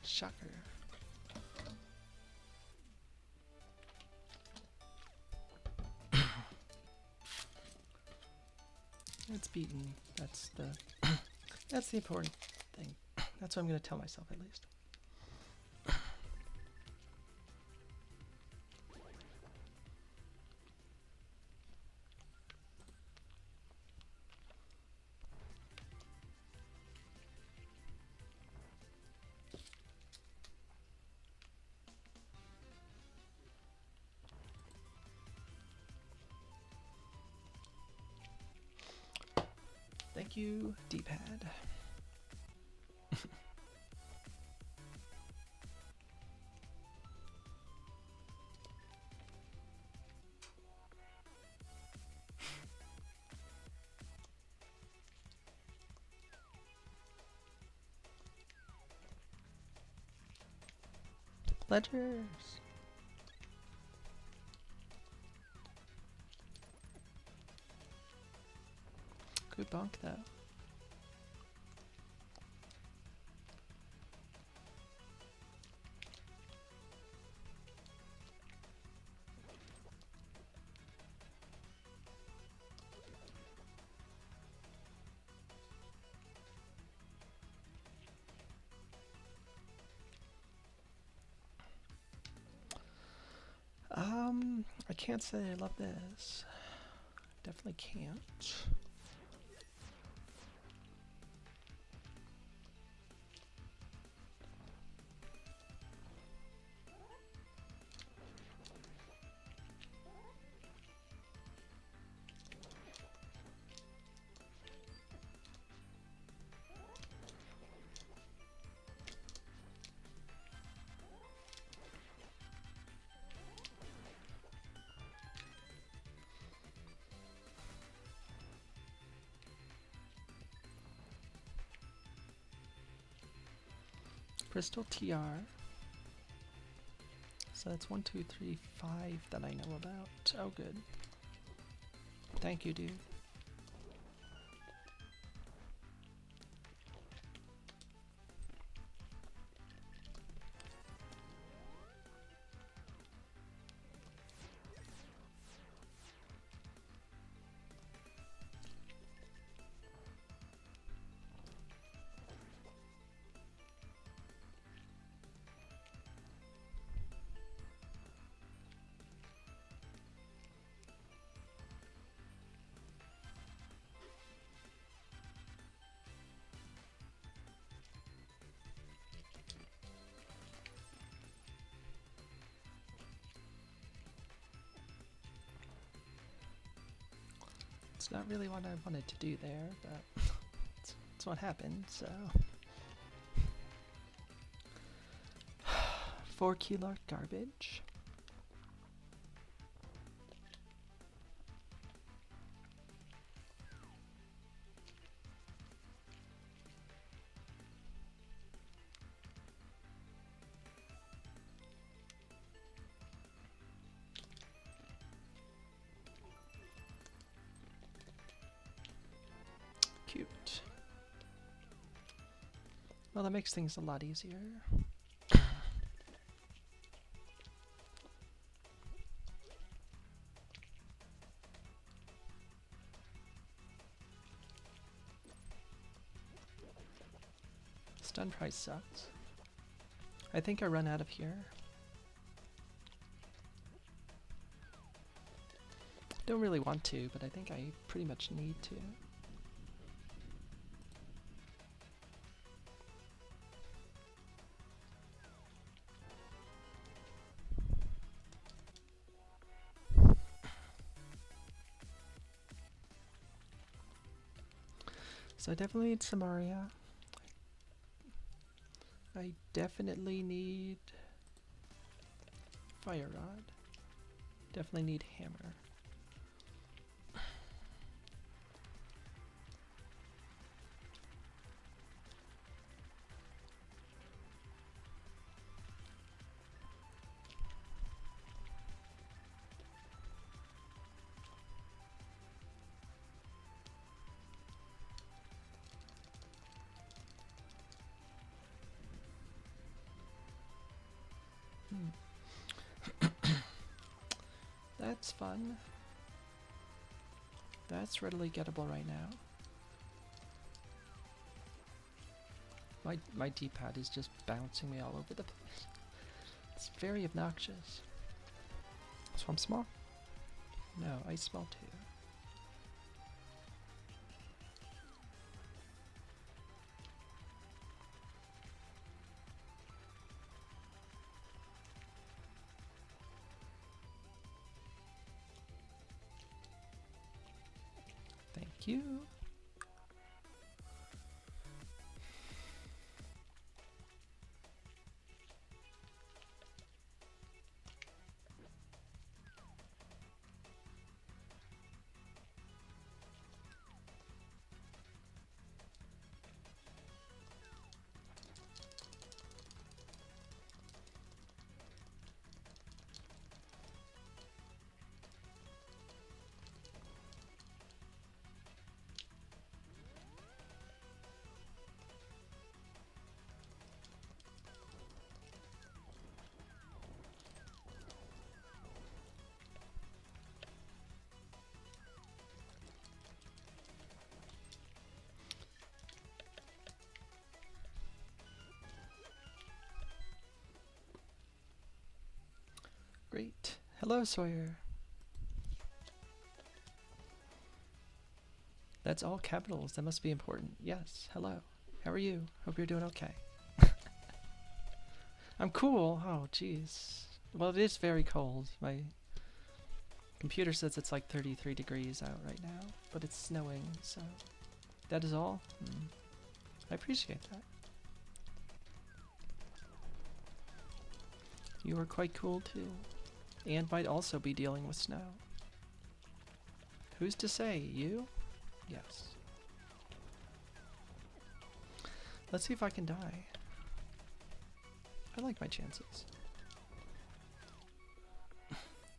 Shocker. It's beaten. That's the that's the important thing. That's what I'm gonna tell myself at least. Thank you, D-pad. Ledgers. Good bonk though. I can't say I love this. Definitely can't. Crystal TR. So that's 1, 2, 3, 5 that I know about. Oh, good. Thank you, dude. It's not really what I wanted to do there, but it's what happened, so. 4 kilo garbage. Cute. Well, that makes things a lot easier. Stun price sucks. I think I run out of here. Don't really want to, but I think I pretty much need to. So I definitely need some Maria. I definitely need fire rod. Definitely need hammer. That's fun. That's readily gettable right now. My D-pad is just bouncing me all over the place. It's very obnoxious. Swamp small? No, I smell too. Thank you. Great. Hello, Sawyer. That's all capitals. That must be important. Yes. Hello. How are you? Hope you're doing okay. I'm cool. Oh, jeez. Well, it is very cold. My computer says it's like 33 degrees out right now, but it's snowing, so that is all. I appreciate that. You are quite cool too, and might also be dealing with snow. Who's to say? You? Yes. Let's see if I can die. I like my chances.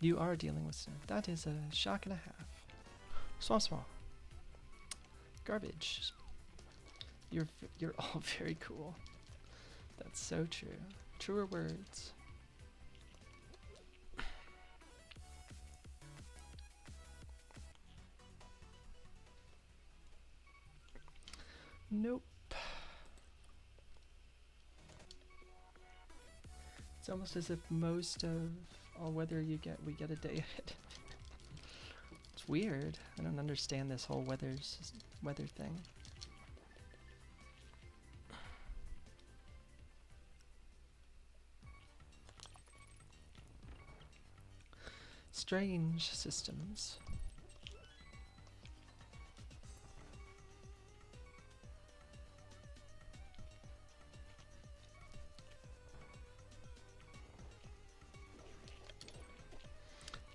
You are dealing with snow. That is a shock and a half. Swamp. Garbage. You're all very cool. That's so true. Truer words. Nope. It's almost as if most of all weather we get a day ahead. It's weird. I don't understand this whole weather thing. Strange systems.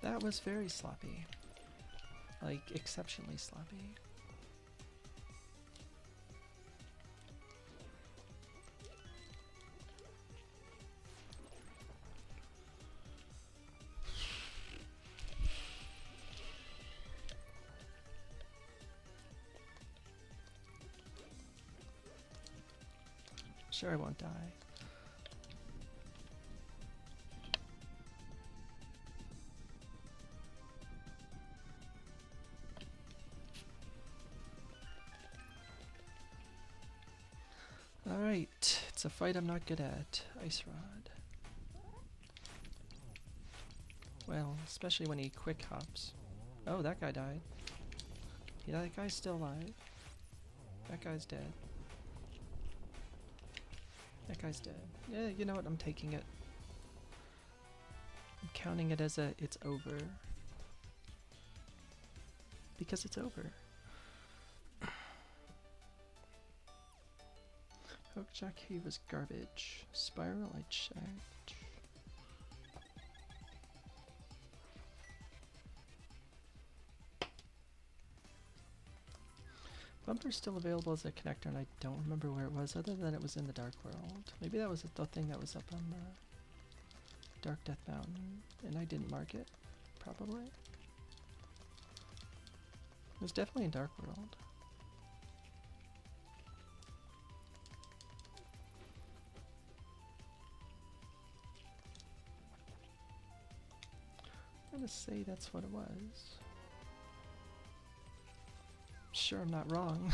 That was very sloppy. Like, exceptionally sloppy. Sure, I won't die. Alright, it's a fight I'm not good at. Ice Rod. Well, especially when he quick hops. Oh, that guy died. Yeah, that guy's still alive. That guy's dead. That guy's dead. Yeah, you know what? I'm taking it. I'm counting it as it's over. Because it's over. Hookjack Hay was garbage. Spiral I checked. Bumper's still available as a connector, and I don't remember where it was other than it was in the Dark World. Maybe that was the thing that was up on the Dark Death Mountain, and I didn't mark it. Probably. It was definitely in Dark World. I'm gonna say that's what it was. Sure, I'm not wrong.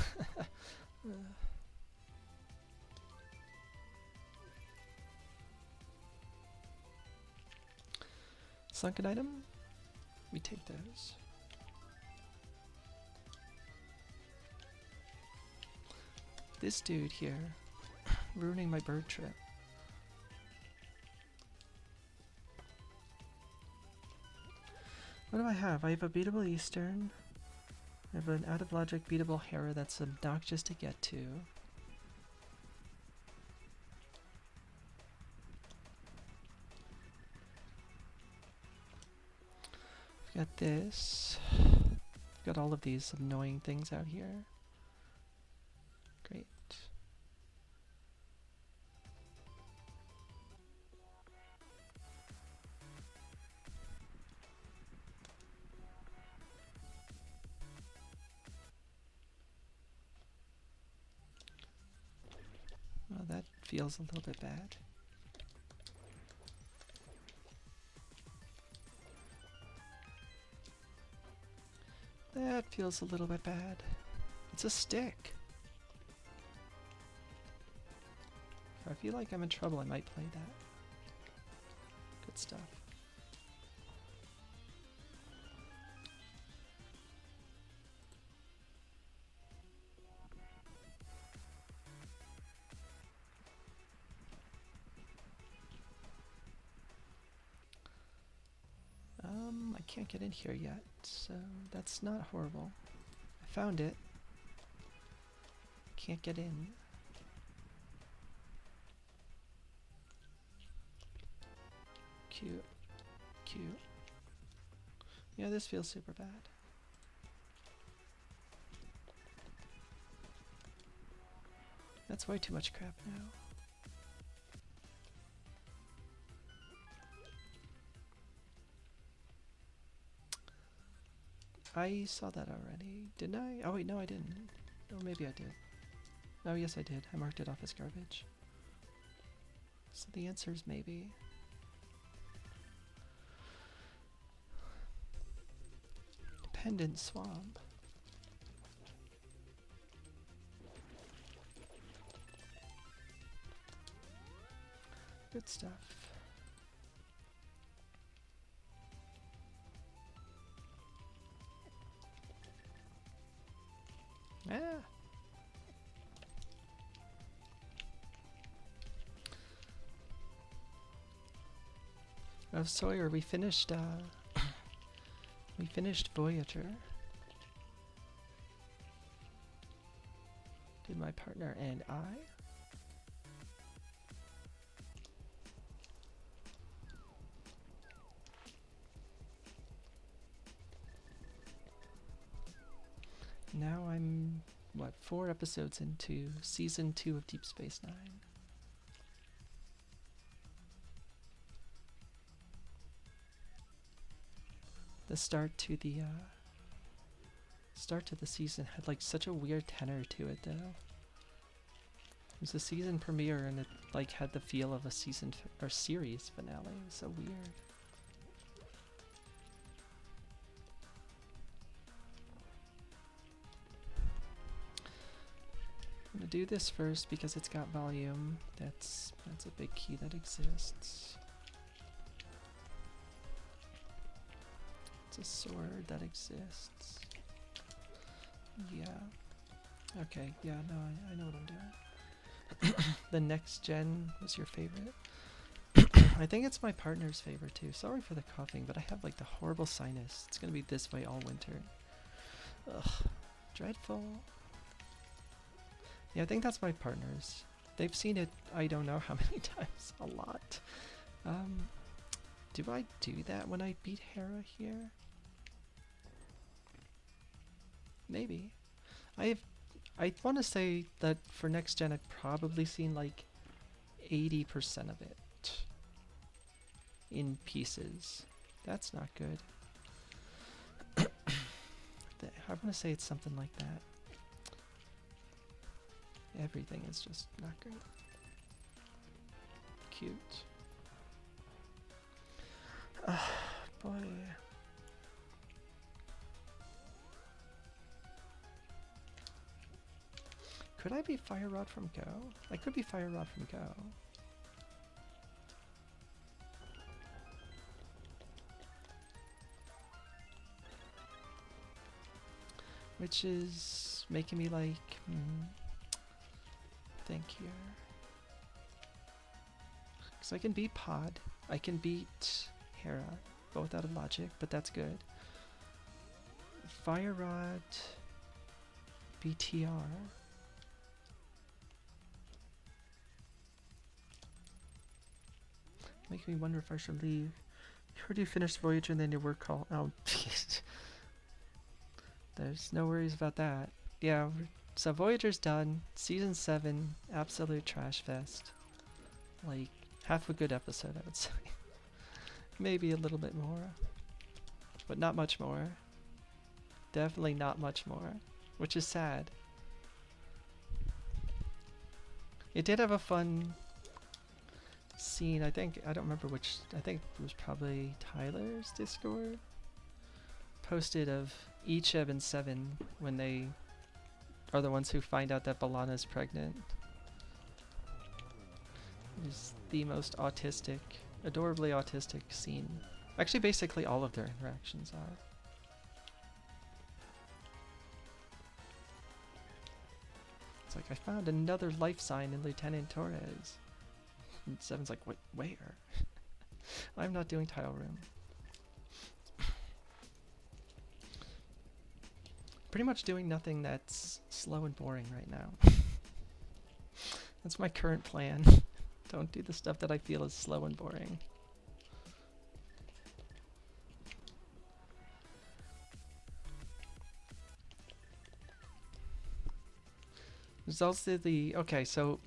Sunken item? We take those. This dude here, ruining my bird trip. What do I have? I have a beatable Eastern. I have an out of logic beatable Hera that's obnoxious to get to. I've got this. I've got all of these annoying things out here. Great. Well, that feels a little bit bad. That feels a little bit bad. It's a stick. If I feel like I'm in trouble, I might play that. Good stuff. I can't get in here yet, so that's not horrible. I found it. Can't get in. Cute. Cute. Yeah, this feels super bad. That's way too much crap now. I saw that already. Didn't I? Oh wait, no I didn't. Oh, maybe I did. Oh yes I did. I marked it off as garbage. So the answer is maybe. Dependent Swamp. Good stuff. Ah. Oh, Sawyer, we finished Voyager. Did my partner and I? Now I'm, what, 4 episodes into Season 2 of Deep Space Nine. The start to the season had like such a weird tenor to it though. It was a season premiere and it like had the feel of a season or series finale. It was so weird. I'm gonna do this first because it's got volume. That's a big key that exists. It's a sword that exists. Yeah. Okay, yeah, no, I know what I'm doing. The next gen was your favorite? I think it's my partner's favorite too. Sorry for the coughing, but I have like the horrible sinus. It's gonna be this way all winter. Ugh. Dreadful. Yeah, I think that's my partner's. They've seen it, I don't know how many times, a lot. Do I do that when I beat Hera here? Maybe. I want to say that for next gen I've probably seen like 80% of it in pieces. That's not good. I want to say it's something like that. Everything is just not great. Cute. Boy. Could I be Fire Rod from Go? I could be Fire Rod from Go. Which is making me like, think here. Because I can beat Pod, I can beat Hera, both out of logic, but that's good. Fire Rod, BTR. Make me wonder if I should leave. Heard you finished Voyager and then your work call. Oh, there's no worries about that. Yeah, so Voyager's done. Season 7, absolute trash fest. Like, half a good episode, I would say. Maybe a little bit more. But not much more. Definitely not much more. Which is sad. It did have a fun scene, I don't remember which, I think it was probably Tyler's Discord. Posted of Icheb and Seven when they are the ones who find out that B'Elanna's pregnant. It is the most autistic, adorably autistic scene. Actually, basically all of their interactions are. It's like, I found another life sign in Lieutenant Torres. And Seven's like, wait, where? I'm not doing tile room. Pretty much doing nothing that's slow and boring right now. That's my current plan. Don't do the stuff that I feel is slow and boring. There's also the... Okay, so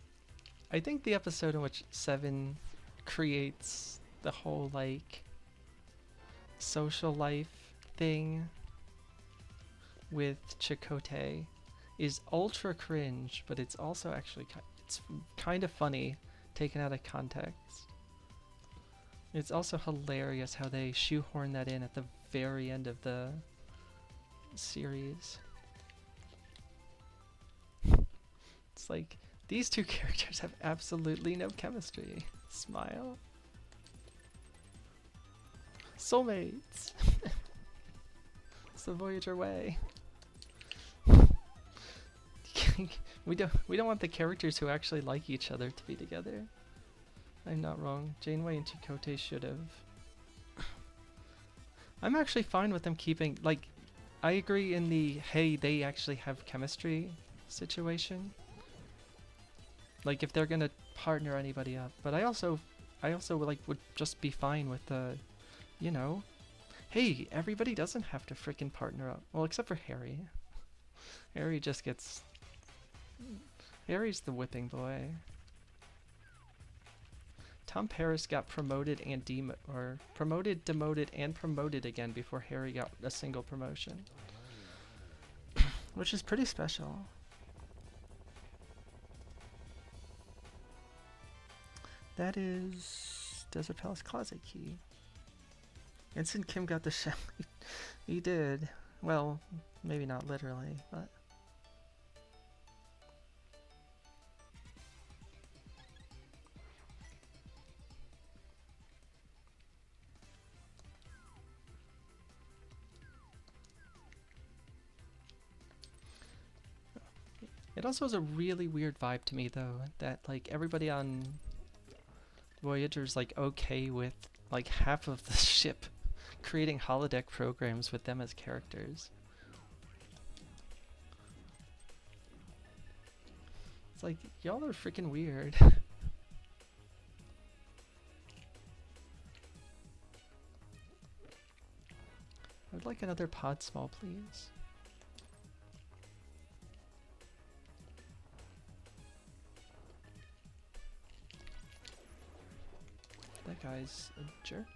I think the episode in which Seven creates the whole, like, social life thing with Chakotay is ultra cringe, but it's also actually it's kind of funny taken out of context. It's also hilarious how they shoehorn that in at the very end of the series. It's like, these two characters have absolutely no chemistry. Smile. Soulmates! It's the Voyager way. we don't want the characters who actually like each other to be together. I'm not wrong. Janeway and Chakotay should have. I'm actually fine with them keeping, like, I agree in the hey, they actually have chemistry situation. Like, if they're gonna partner anybody up. But I also like would just be fine with the, you know, hey, everybody doesn't have to frickin' partner up. Well, except for Harry. Harry just gets... Harry's the whipping boy. Tom Paris got promoted and promoted, demoted, and promoted again before Harry got a single promotion. Which is pretty special. That is Desert Palace Closet Key. Ensign Kim got the show. He did. Well, maybe not literally, but... It also has a really weird vibe to me, though, that, like, everybody on Voyager's, like, okay with, like, half of the ship creating holodeck programs with them as characters. It's like, y'all are freaking weird. I would like another pod small, please. That guy's a jerk.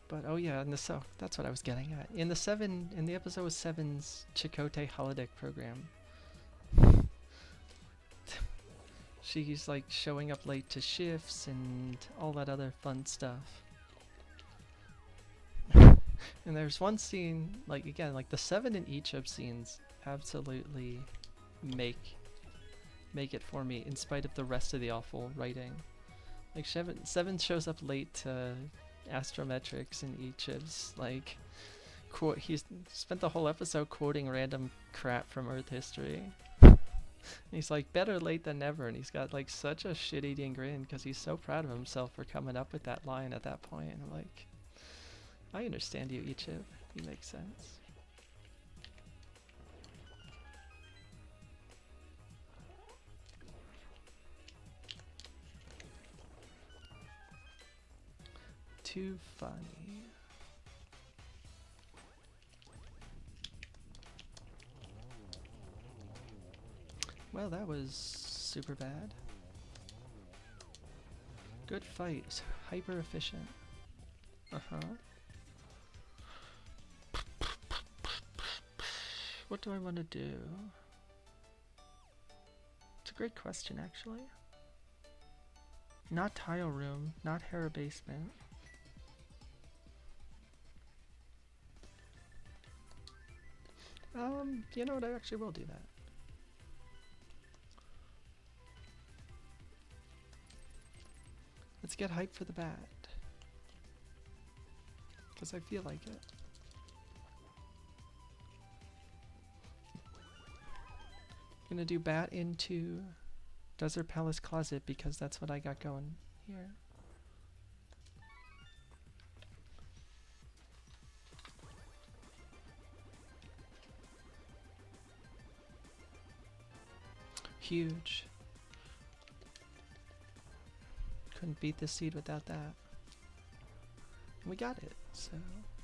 But oh yeah, and so that's what I was getting at. In the episode with 7's Chakotay holodeck program, she's like showing up late to shifts and all that other fun stuff. And there's one scene, like again, like the 7 and Ichib scenes absolutely make it for me in spite of the rest of the awful writing. Like 7 shows up late to astrometrics and Ichib's like quote. He's spent the whole episode quoting random crap from Earth history. And he's like, better late than never, and he's got like such a shit-eating grin because he's so proud of himself for coming up with that line at that point. And I'm like, I understand you, Ichib. You make sense. Too funny. Well, that was super bad. Good fight. Hyper efficient. Uh-huh. What do I want to do? It's a great question, actually. Not tile room, not Hera basement. You know what, I actually will do that. Let's get hyped for the bat. Because I feel like it. Gonna do bat into Desert Palace Closet because that's what I got going here. Huge. Couldn't beat this seed without that. We got it, so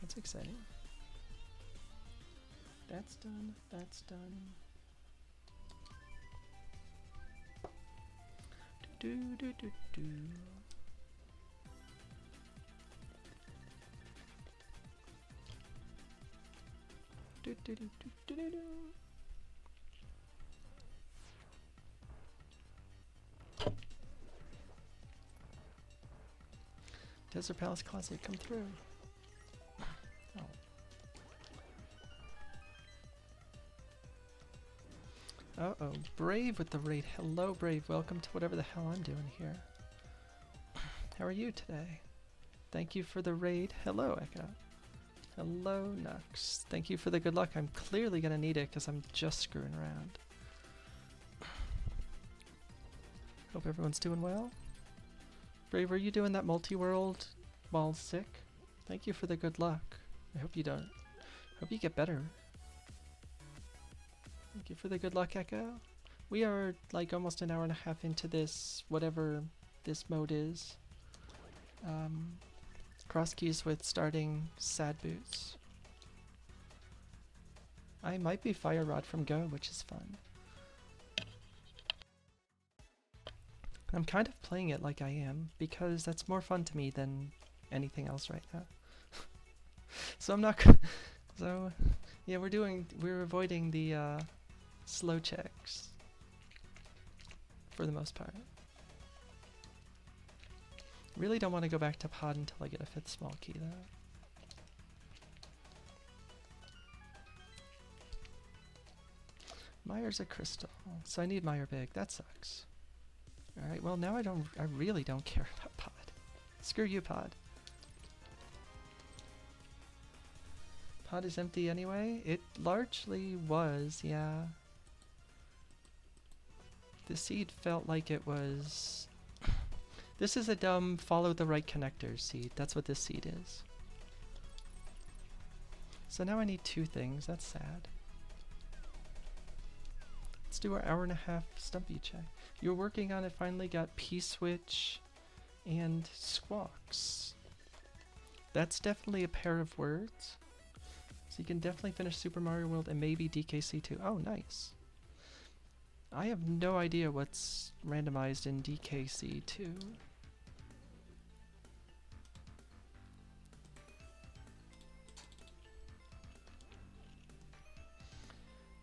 that's exciting. That's done, that's done. Do do do do. Do do do do do do do. Desert Palace Closet, come through. Oh. Uh-oh, Brave with the raid. Hello, Brave. Welcome to whatever the hell I'm doing here. How are you today? Thank you for the raid. Hello, Echo. Hello, Nux. Thank you for the good luck. I'm clearly going to need it because I'm just screwing around. Hope everyone's doing well. Brave, are you doing that multi-world while sick? Thank you for the good luck. I hope you don't. Hope you get better. Thank you for the good luck, Echo. We are like almost an hour and a half into this, whatever this mode is. Cross keys with starting Sad Boots. I might be Fire Rod from Go, which is fun. I'm kind of playing it like I am, because that's more fun to me than anything else right now. So I'm not so, yeah, we're avoiding the slow checks for the most part. Really don't want to go back to pod until I get a 5th small key though. Meyer's a crystal, so I need Meyer big. That sucks. Alright, well now I really don't care about pod. Screw you, pod. Pod is empty anyway? It largely was, yeah. The seed felt like it was... This is a dumb follow the right connectors seed. That's what this seed is. So now I need 2 things. That's sad. Let's do our hour-and-a-half Stumpy check. You were working on it, finally got P-Switch and Squawks. That's definitely a pair of words. So you can definitely finish Super Mario World and maybe DKC too. Oh, nice. I have no idea what's randomized in DKC 2.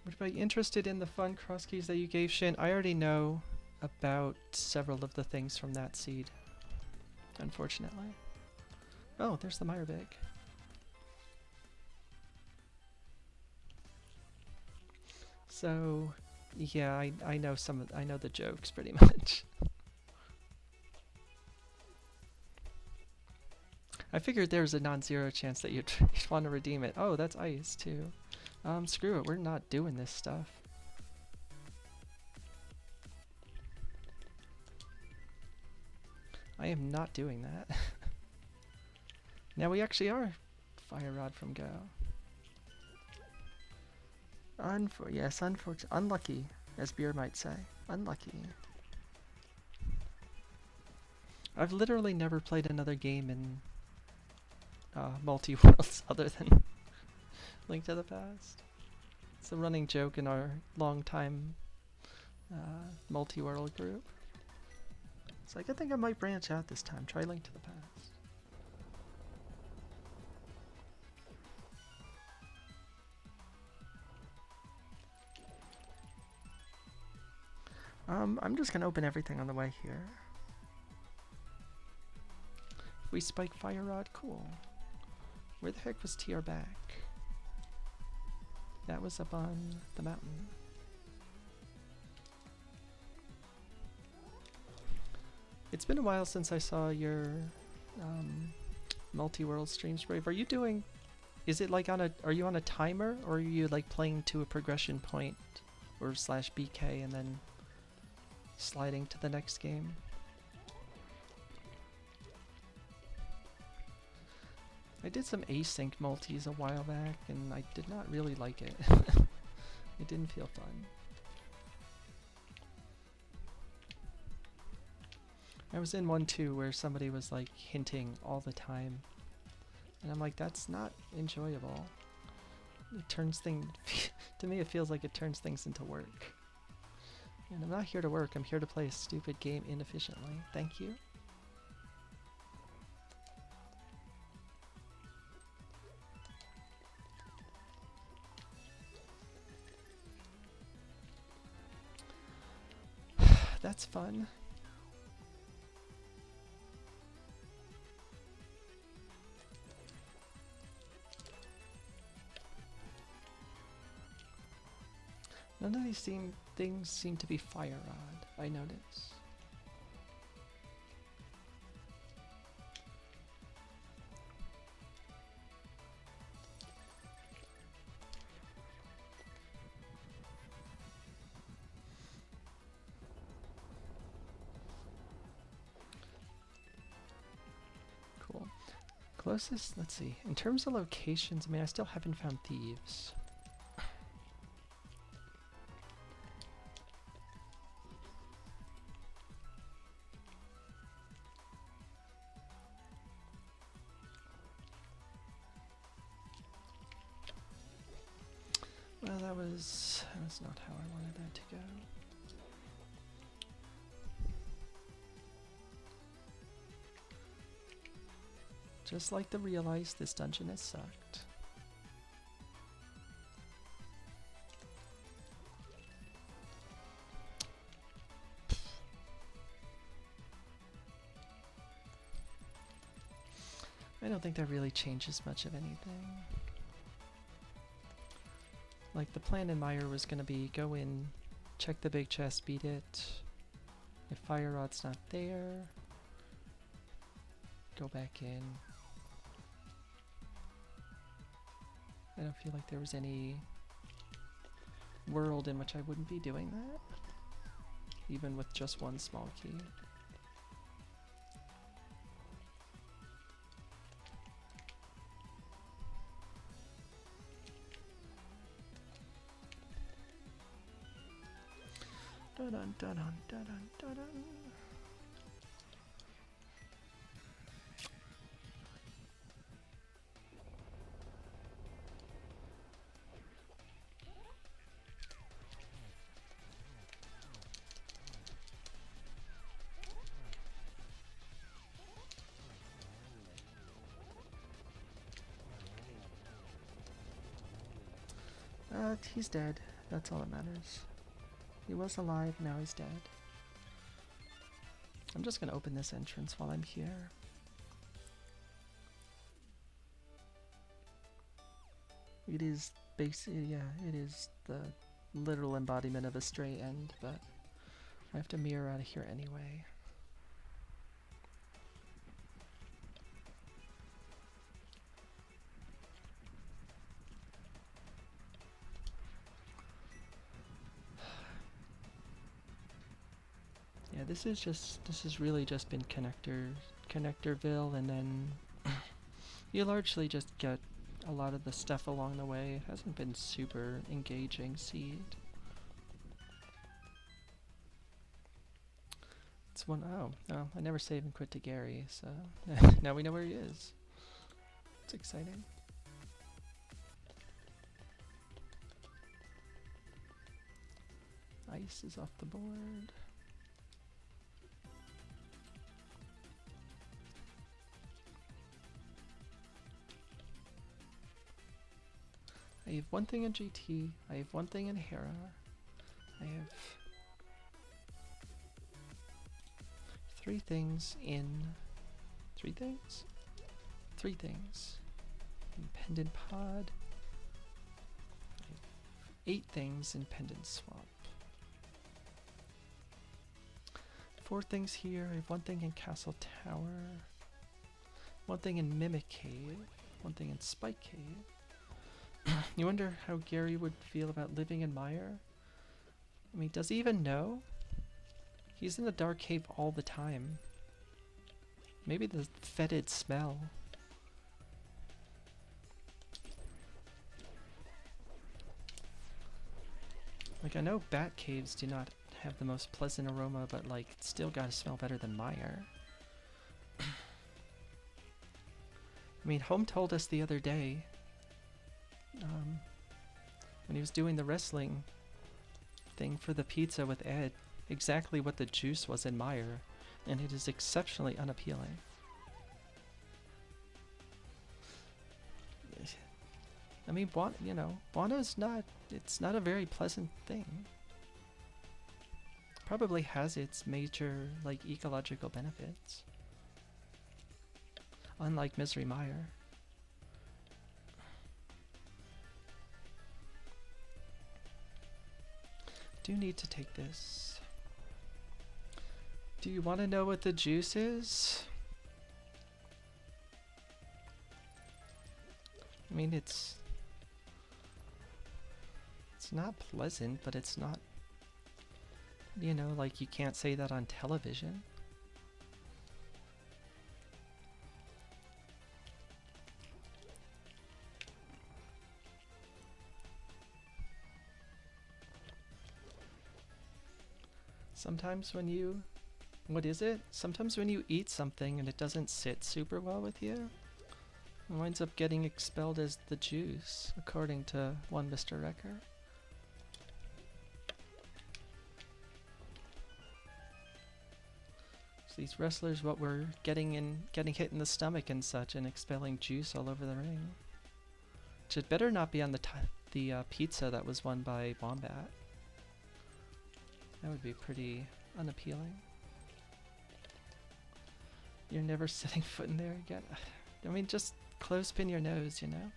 Would I be interested in the fun cross keys that you gave, Shin? I already know about several of the things from that seed, unfortunately. Oh, there's the Meyer bag. So, yeah, I know I know the jokes pretty much. I figured there was a non-zero chance that you'd want to redeem it. Oh, that's ice too. Screw it, we're not doing this stuff. I am not doing that. Now we actually are Fire Rod from Go. Yes, unfortunate, unlucky, as Beer might say. Unlucky. I've literally never played another game in multi-worlds other than Link to the Past. It's a running joke in our long-time multi-world group. It's like, I think I might branch out this time, try Link to the Past. I'm just gonna open everything on the way here. If we spike Fire Rod, cool. Where the heck was TR back? That was up on the mountain. It's been a while since I saw your multi-world streams, Brave. Are you doing, is it like on a, are you on a timer, or are you like playing to a progression point or /BK and then sliding to the next game? I did some async multis a while back and I did not really like it. It didn't feel fun. I was in one too where somebody was like hinting all the time and I'm like, that's not enjoyable. It turns things, to me it feels like it turns things into work. And I'm not here to work, I'm here to play a stupid game inefficiently. Thank you. That's fun. None of these things seem to be Fire Rod, I notice. Cool. Closest, let's see. In terms of locations, I mean, I still haven't found thieves. Well, that's not how I wanted that to go. Just like to realize this dungeon has sucked. I don't think that really changes much of anything. Like, the plan in Meyer was going to be go in, check the big chest, beat it. If Fire Rod's not there, go back in. I don't feel like there was any world in which I wouldn't be doing that, even with just one small key. Dun dun dun dun dun dun. He's dead. That's all that matters. He was alive, now he's dead. I'm just gonna open this entrance while I'm here. It is basically, yeah, it is the literal embodiment of a stray end, but I have to mirror out of here anyway. Yeah, this is really just been Connectorville, and then you largely just get a lot of the stuff along the way. It hasn't been super engaging seed. It's one, oh, I never save and quit to Gary, so now we know where he is. It's exciting. Ice is off the board. I have one thing in GT, I have one thing in Hera, I have 3 things in... 3 things? 3 things. In Pendant Pod. I have 8 things in Pendant Swamp. 4 things here, I have 1 thing in Castle Tower. 1 thing in Mimic Cave. 1 thing in Spike Cave. You wonder how Gary would feel about living in Mire? I mean, does he even know? He's in the dark cave all the time. Maybe the fetid smell. Like, I know bat caves do not have the most pleasant aroma, but like, it's still gotta smell better than Mire. I mean, Home told us the other day, when he was doing the wrestling thing for the pizza with Ed, exactly what the juice was in Mire, and it is exceptionally unappealing. I mean, you know, Wano's not, it's not a very pleasant thing. Probably has its major, like, ecological benefits. Unlike Misery Mire. Do need to take this. Do you want to know what the juice is? I mean, it's not pleasant, but it's not, you know, like, you can't say that on television. Sometimes when you, what is it? Sometimes when you eat something and it doesn't sit super well with you, it winds up getting expelled as the juice, according to one Mr. Wrecker. So these wrestlers, what were getting hit in the stomach and such, and expelling juice all over the ring. Which had better not be on the pizza that was won by Wombat. That would be pretty unappealing. You're never setting foot in there again. I mean, just clothespin your nose, you know?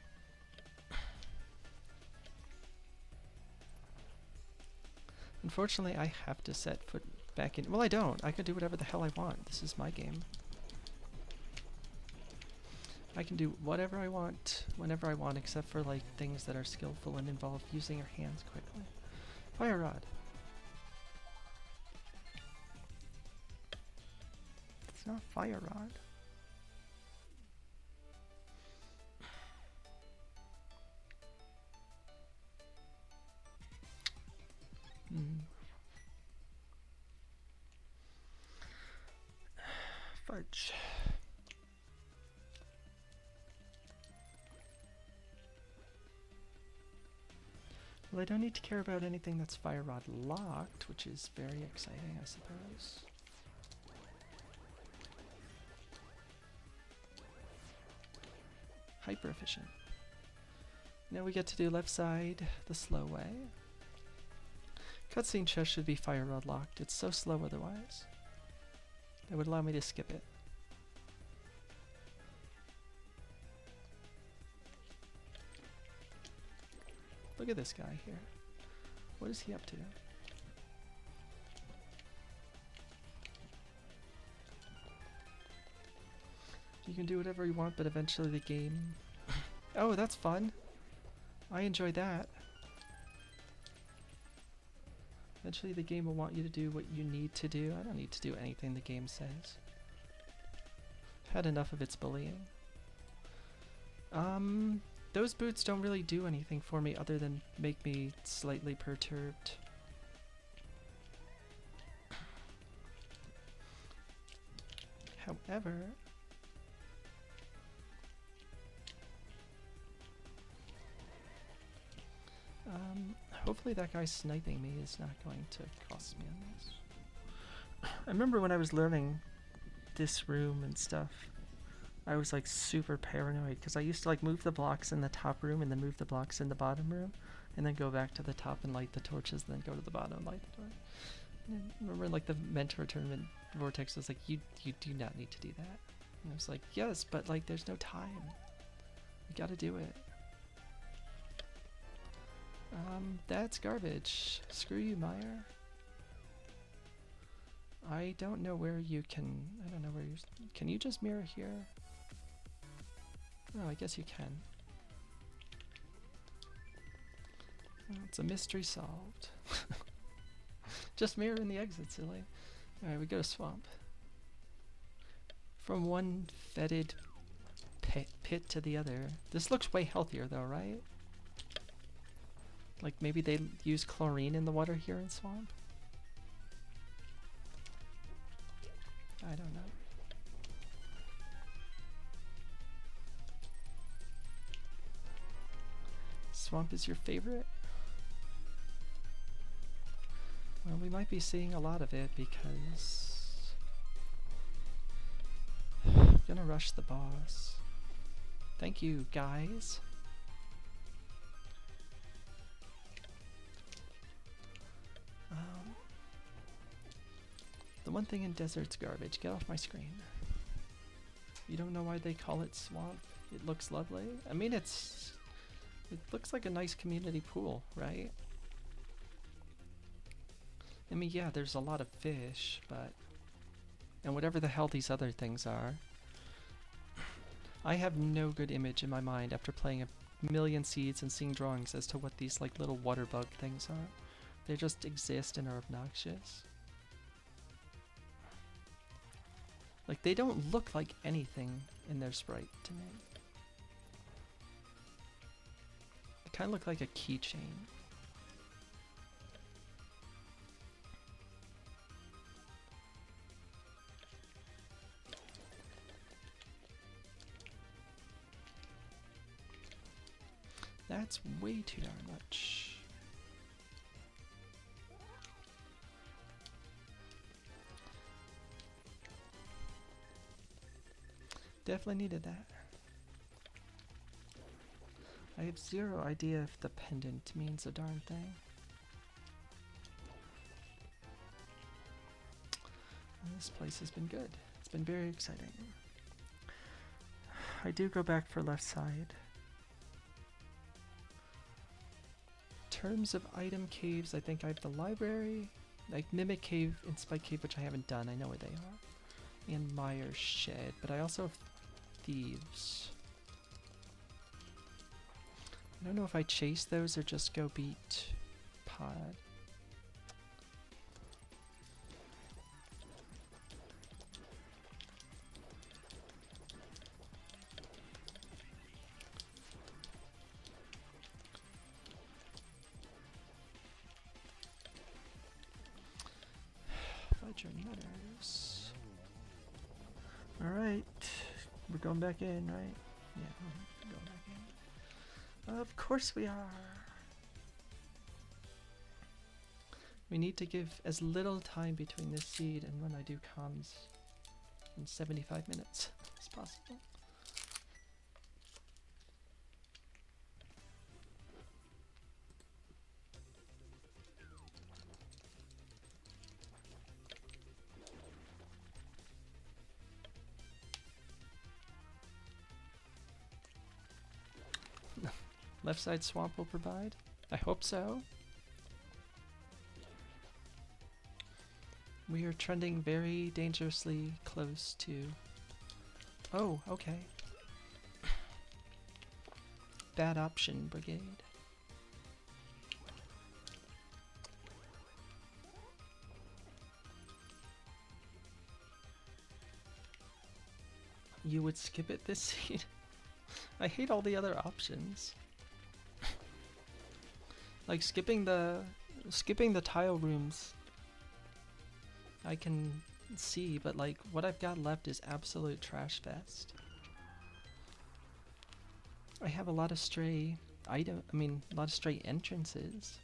Unfortunately, I have to set foot back in. Well, I don't. I can do whatever the hell I want. This is my game. I can do whatever I want, whenever I want, except for, like, things that are skillful and involve using your hands quickly. Fire Rod. It's not Fire Rod. garbage. Well, I don't need to care about anything that's fire rod locked, which is very exciting, I suppose. Hyper efficient. Now we get to do left side the slow way. Cutscene chest should be fire rod locked. It's so slow otherwise. That would allow me to skip it. Look at this guy here. What is he up to? You can do whatever you want, but eventually the game... Oh, that's fun. I enjoy that. Eventually the game will want you to do what you need to do. I don't need to do anything the game says. I've had enough of its bullying. Those boots don't really do anything for me other than make me slightly perturbed. However... hopefully that guy sniping me is not going to cost me on this. I remember when I was learning this room and stuff, I was like super paranoid because I used to like move the blocks in the top room and then move the blocks in the bottom room and then go back to the top and light the torches and then go to the bottom and light the torch. And I remember like the mentor tournament Vortex was like, you do not need to do that. And I was like, yes, but like there's no time. You gotta do it. That's garbage. Screw you, Meyer. I don't know where you can... I don't know where you're... Can you just mirror here? Oh, I guess you can. Well, it's a mystery solved. Just mirror in the exit, silly. Alright, we go to swamp. From one fetid pit to the other. This looks way healthier though, right? Like maybe they use chlorine in the water here in swamp? I don't know. Swamp is your favorite? Well, we might be seeing a lot of it because... I'm gonna rush the boss. Thank you, guys. The one thing in desert's garbage. Get off my screen. You don't know why they call it swamp? It looks lovely. I mean, it looks like a nice community pool, right? I mean, yeah, there's a lot of fish, but... And whatever the hell these other things are. I have no good image in my mind after playing a million seeds and seeing drawings as to what these like little water bug things are. They just exist and are obnoxious. Like, they don't look like anything in their sprite to me. They kind of look like a keychain. That's way too darn much. Definitely needed that. I have zero idea if the pendant means a darn thing. And this place has been good. It's been very exciting. I do go back for left side. Terms of item caves, I think I have the library, like Mimic Cave and Spike Cave, which I haven't done. I know where they are. And Meyer's Shed, but I also have Thieves. I don't know if I chase those or just go beat Pod. going back in, right? Yeah, we're going back in. Of course we are. We need to give as little time between this seed and when I do comms in 75 minutes as possible. Left side swamp will provide? I hope so. We are trending very dangerously close to... Oh, okay. Bad option, brigade. You would skip it this seed? I hate all the other options. Like skipping the tile rooms I can see, but like what I've got left is absolute trash fest. I have a lot of stray a lot of stray entrances.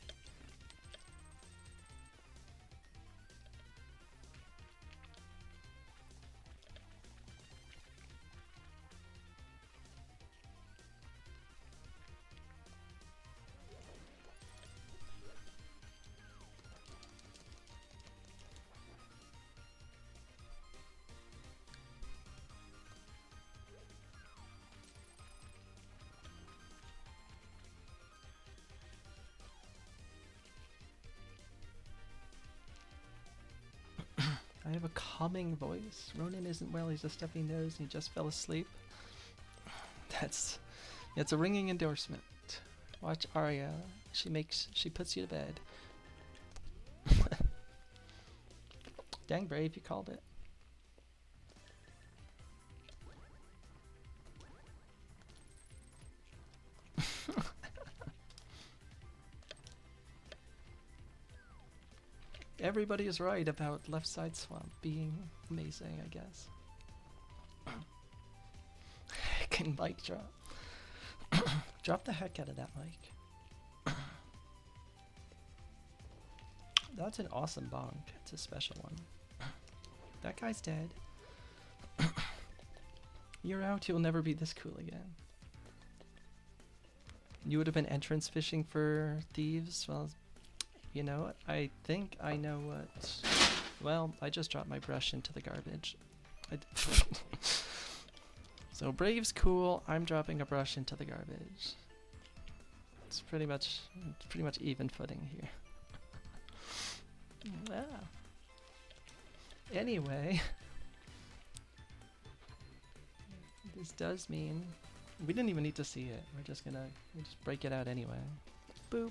I have a calming voice. Ronan isn't well, he's a stuffy nose and he just fell asleep. It's a ringing endorsement. Watch Arya. She puts you to bed. Dang brave, you called it. Everybody is right about left side swamp being amazing, I guess. Can mic drop. Drop the heck out of that mic. That's an awesome bonk. It's a special one. That guy's dead. You're out, you'll never be this cool again. You would have been entrance fishing for thieves? Well, you know what? I think I know what... Well, I just dropped my brush into the garbage. So Brave's cool, I'm dropping a brush into the garbage. It's pretty much even footing here. Yeah. Anyway, this does mean we didn't even need to see it. We'll just break it out anyway. Boop.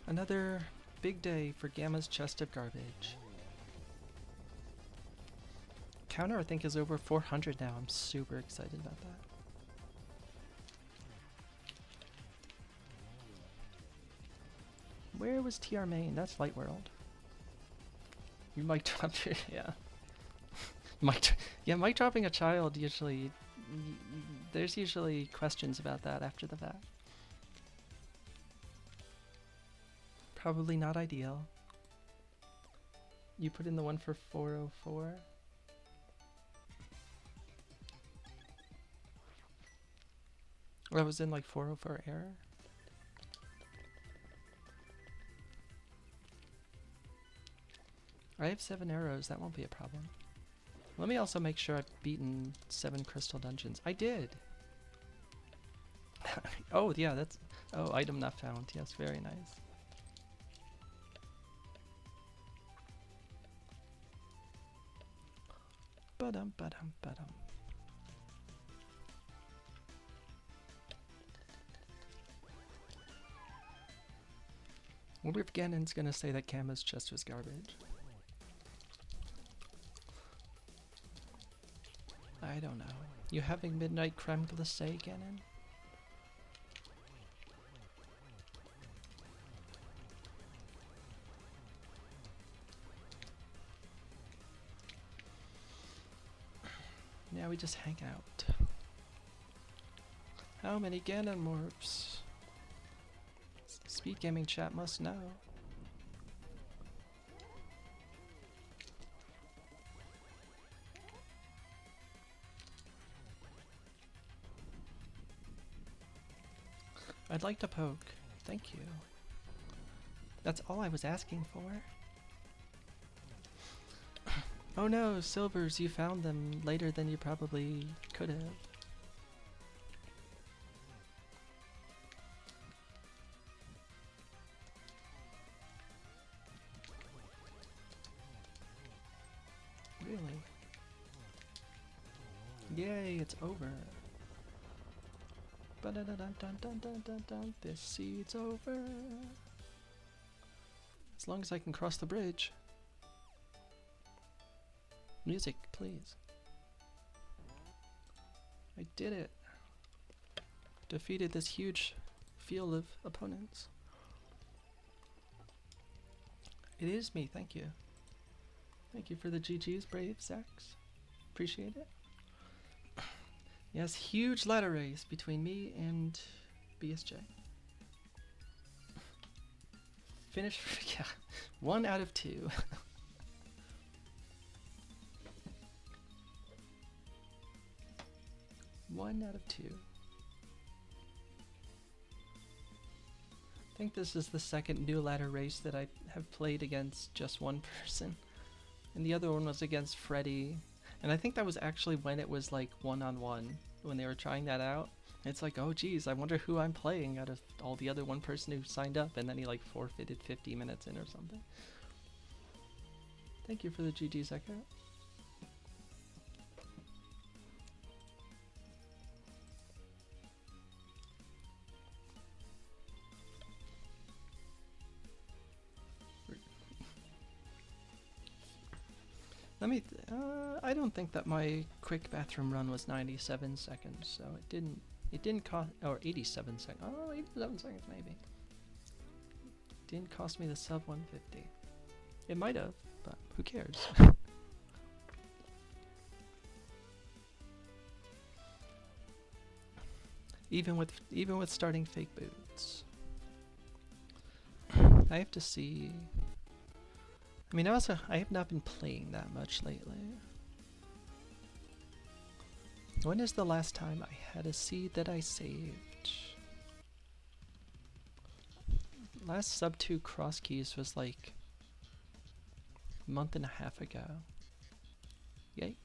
Another big day for Gamma's chest of garbage. Counter I think is over 400 now. I'm super excited about that. Where was TR main? That's Light World. You might drop your... yeah. Mic dropping a child usually... there's usually questions about that after the fact. Probably not ideal. You put in the one for 404. That was in like 404 error. I have 7 arrows, that won't be a problem. Let me also make sure I've beaten 7 crystal dungeons. I did! Oh, yeah, that's... oh, item not found. Yes, very nice. Ba-dum, ba-dum, ba-dum. I wonder if Ganon's gonna say that Gamma's chest was garbage. I don't know. You having midnight creme glacé, Ganon? Now we just hang out. How many Ganondorfs? Speed Gaming chat must know. I'd like to poke. Thank you. That's all I was asking for. Oh no, Silvers, you found them later than you probably could have. Really? Yay, it's over. Ba-da-da-dun-dun-dun-dun-dun-dun. This seed's over. As long as I can cross the bridge. Music, please. I did it. Defeated this huge field of opponents. It is me, thank you. Thank you for the GG's, brave Zax. Appreciate it. Yes, huge ladder race between me and BSJ. Finish, yeah, 1 out of 2. One out of 2. I think this is the second NüLadder race that I have played against just one person. And the other one was against Freddy. And I think that was actually when it was like one-on-one, when they were trying that out. It's like, oh geez, I wonder who I'm playing out of all the other one person who signed up, and then he like forfeited 50 minutes in or something. Thank you for the GG's, Echo. I don't think that my quick bathroom run was 97 seconds, so it didn't cost, or 87 seconds, oh, 87 seconds maybe. Didn't cost me the sub 150. It might have, but who cares? Even with starting fake boots. I have to see. I mean, I have not been playing that much lately. When is the last time I had a seed that I saved? Last sub 2 cross keys was like a month and a half ago. Yikes.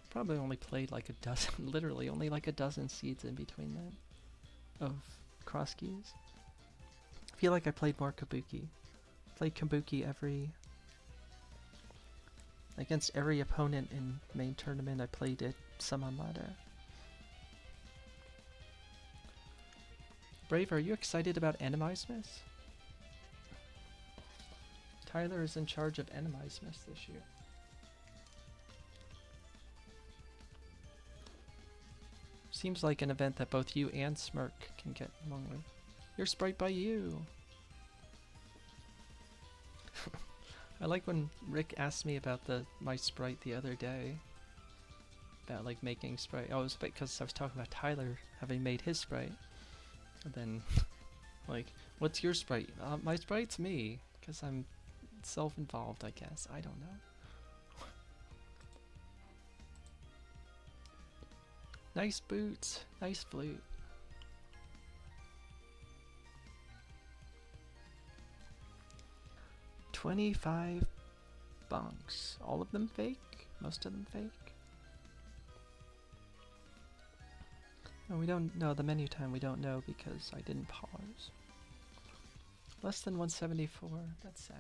Probably only played like a dozen, literally only like a dozen seeds in between them of cross keys. I feel like I played more Kabuki. Played Kabuki against every opponent in main tournament. I played it some on ladder. Brave, are you excited about Animizmus? Tyler is in charge of Animizmus this year. Seems like an event that both you and Smirk can get along with. Your sprite by you! I like when Rick asked me about my sprite the other day. About like making sprite. Oh, it was because I was talking about Tyler having made his sprite. And then, like, what's your sprite? My sprite's me. Because I'm self-involved, I guess. I don't know. Nice boots, nice flute. $25 bonks. All of them fake? Most of them fake? No, we don't know. The menu time we don't know because I didn't pause. Less than 174. That's sad.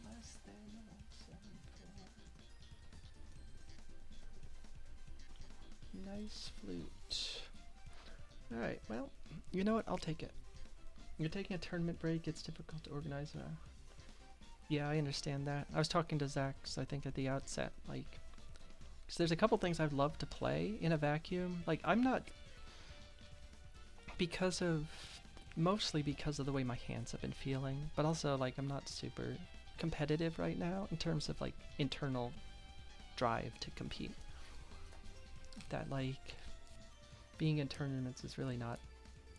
Less than 174. Nice flute. Alright, well, you know what? I'll take it. You're taking a tournament break, it's difficult to organize now. Yeah, I understand that. I was talking to Zax, I think, at the outset, like, because there's a couple things I'd love to play in a vacuum. Like, I'm not because of mostly because of the way my hands have been feeling, but also like I'm not super competitive right now in terms of like internal drive to compete. That like being in tournaments is really not,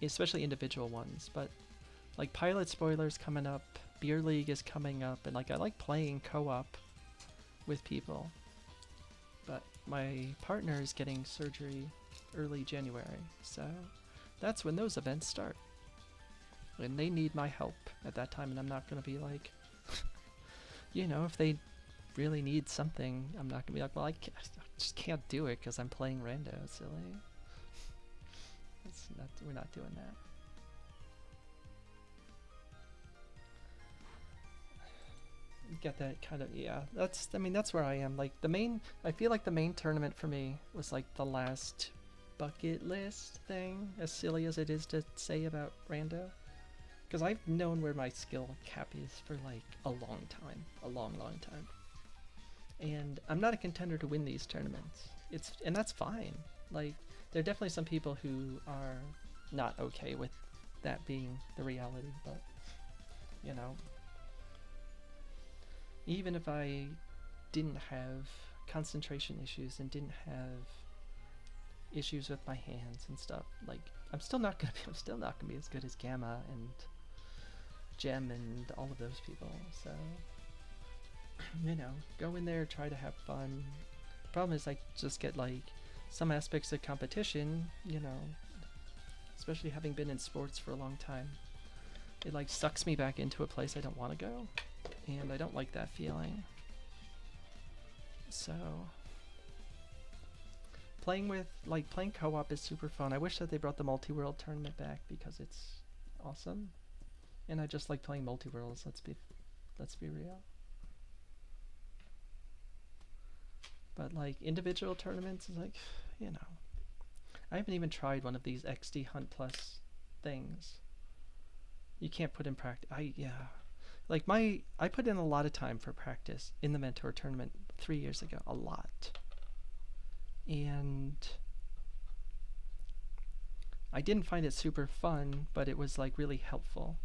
especially individual ones, but like Pilot Spoilers coming up, Beer League is coming up, and like I like playing co-op with people. But my partner is getting surgery early January, so that's when those events start. And they need my help at that time, and I'm not going to be like, you know, if they really need something, I'm not going to be like, well, I just can't do it because I'm playing rando, silly. We're not doing that. Get that kind of, yeah, I mean, that's where I am. Like I feel like the main tournament for me was like the last bucket list thing, as silly as it is to say about rando. Because I've known where my skill cap is for like a long time. And I'm not a contender to win these tournaments. And that's fine. Like, there are definitely some people who are not okay with that being the reality, but, you know, even if I didn't have concentration issues and didn't have issues with my hands and stuff, like, I'm still not gonna be as good as Gamma and Gem and all of those people. So, you know, go in there, try to have fun. The problem is I just get like some aspects of competition, you know, especially having been in sports for a long time. It like sucks me back into a place I don't want to go, and I don't like that feeling. So playing co-op is super fun. I wish that they brought the multi-world tournament back because it's awesome. And I just like playing multi-worlds, let's be real. But like individual tournaments is like, you know, I haven't even tried one of these XD Hunt Plus things. You can't put in practice. I put in a lot of time for practice in the Mentor tournament 3 years ago, a lot. And I didn't find it super fun, but it was like really helpful.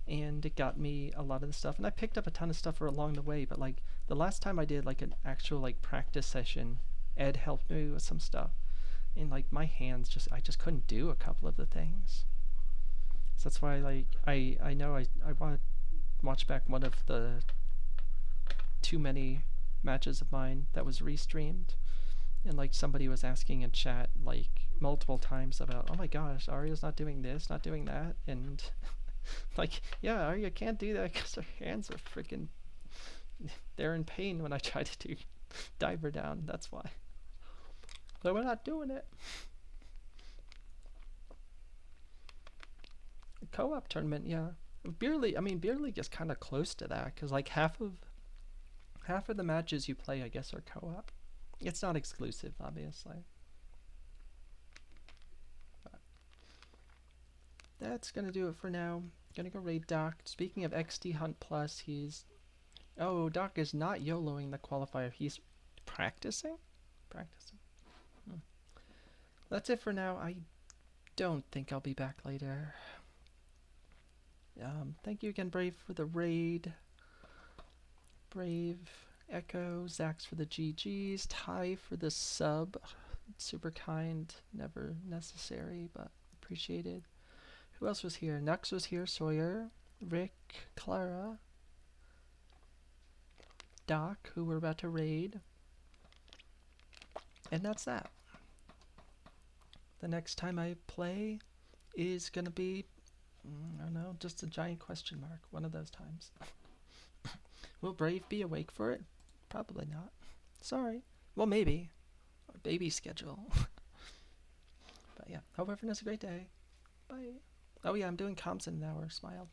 And it got me a lot of the stuff, and I picked up a ton of stuff along the way, but like the last time I did like an actual like practice session, Ed helped me with some stuff, and like my hands I just couldn't do a couple of the things. So that's why like I know I want to watch back one of the too many matches of mine that was restreamed, and like somebody was asking in chat like multiple times about, oh my gosh, Arya's not doing this, not doing that, and like, yeah, Arya can't do that because her hands are freaking, they're in pain when I try to dive her down, that's why. But we're not doing it. Co-op tournament, yeah. Beer League is kind of close to that, because like half of the matches you play, I guess, are co-op. It's not exclusive, obviously. But that's gonna do it for now. Gonna go raid Doc. Speaking of XD Hunt Plus, Doc is not YOLOing the qualifier. He's practicing? That's it for now. I don't think I'll be back later. Thank you again, Brave, for the raid. Brave, Echo, Zax for the GGs, Ty for the sub. Super kind, never necessary, but appreciated. Who else was here? Nux was here, Sawyer, Rick, Clara, Doc, who we're about to raid. And that's that. The next time I play is gonna be, I don't know, just a giant question mark. One of those times. Will Brave be awake for it? Probably not. Sorry. Well, maybe. Baby schedule. But yeah, hope everyone has a great day. Bye. Oh yeah, I'm doing comms in an hour. Smiled.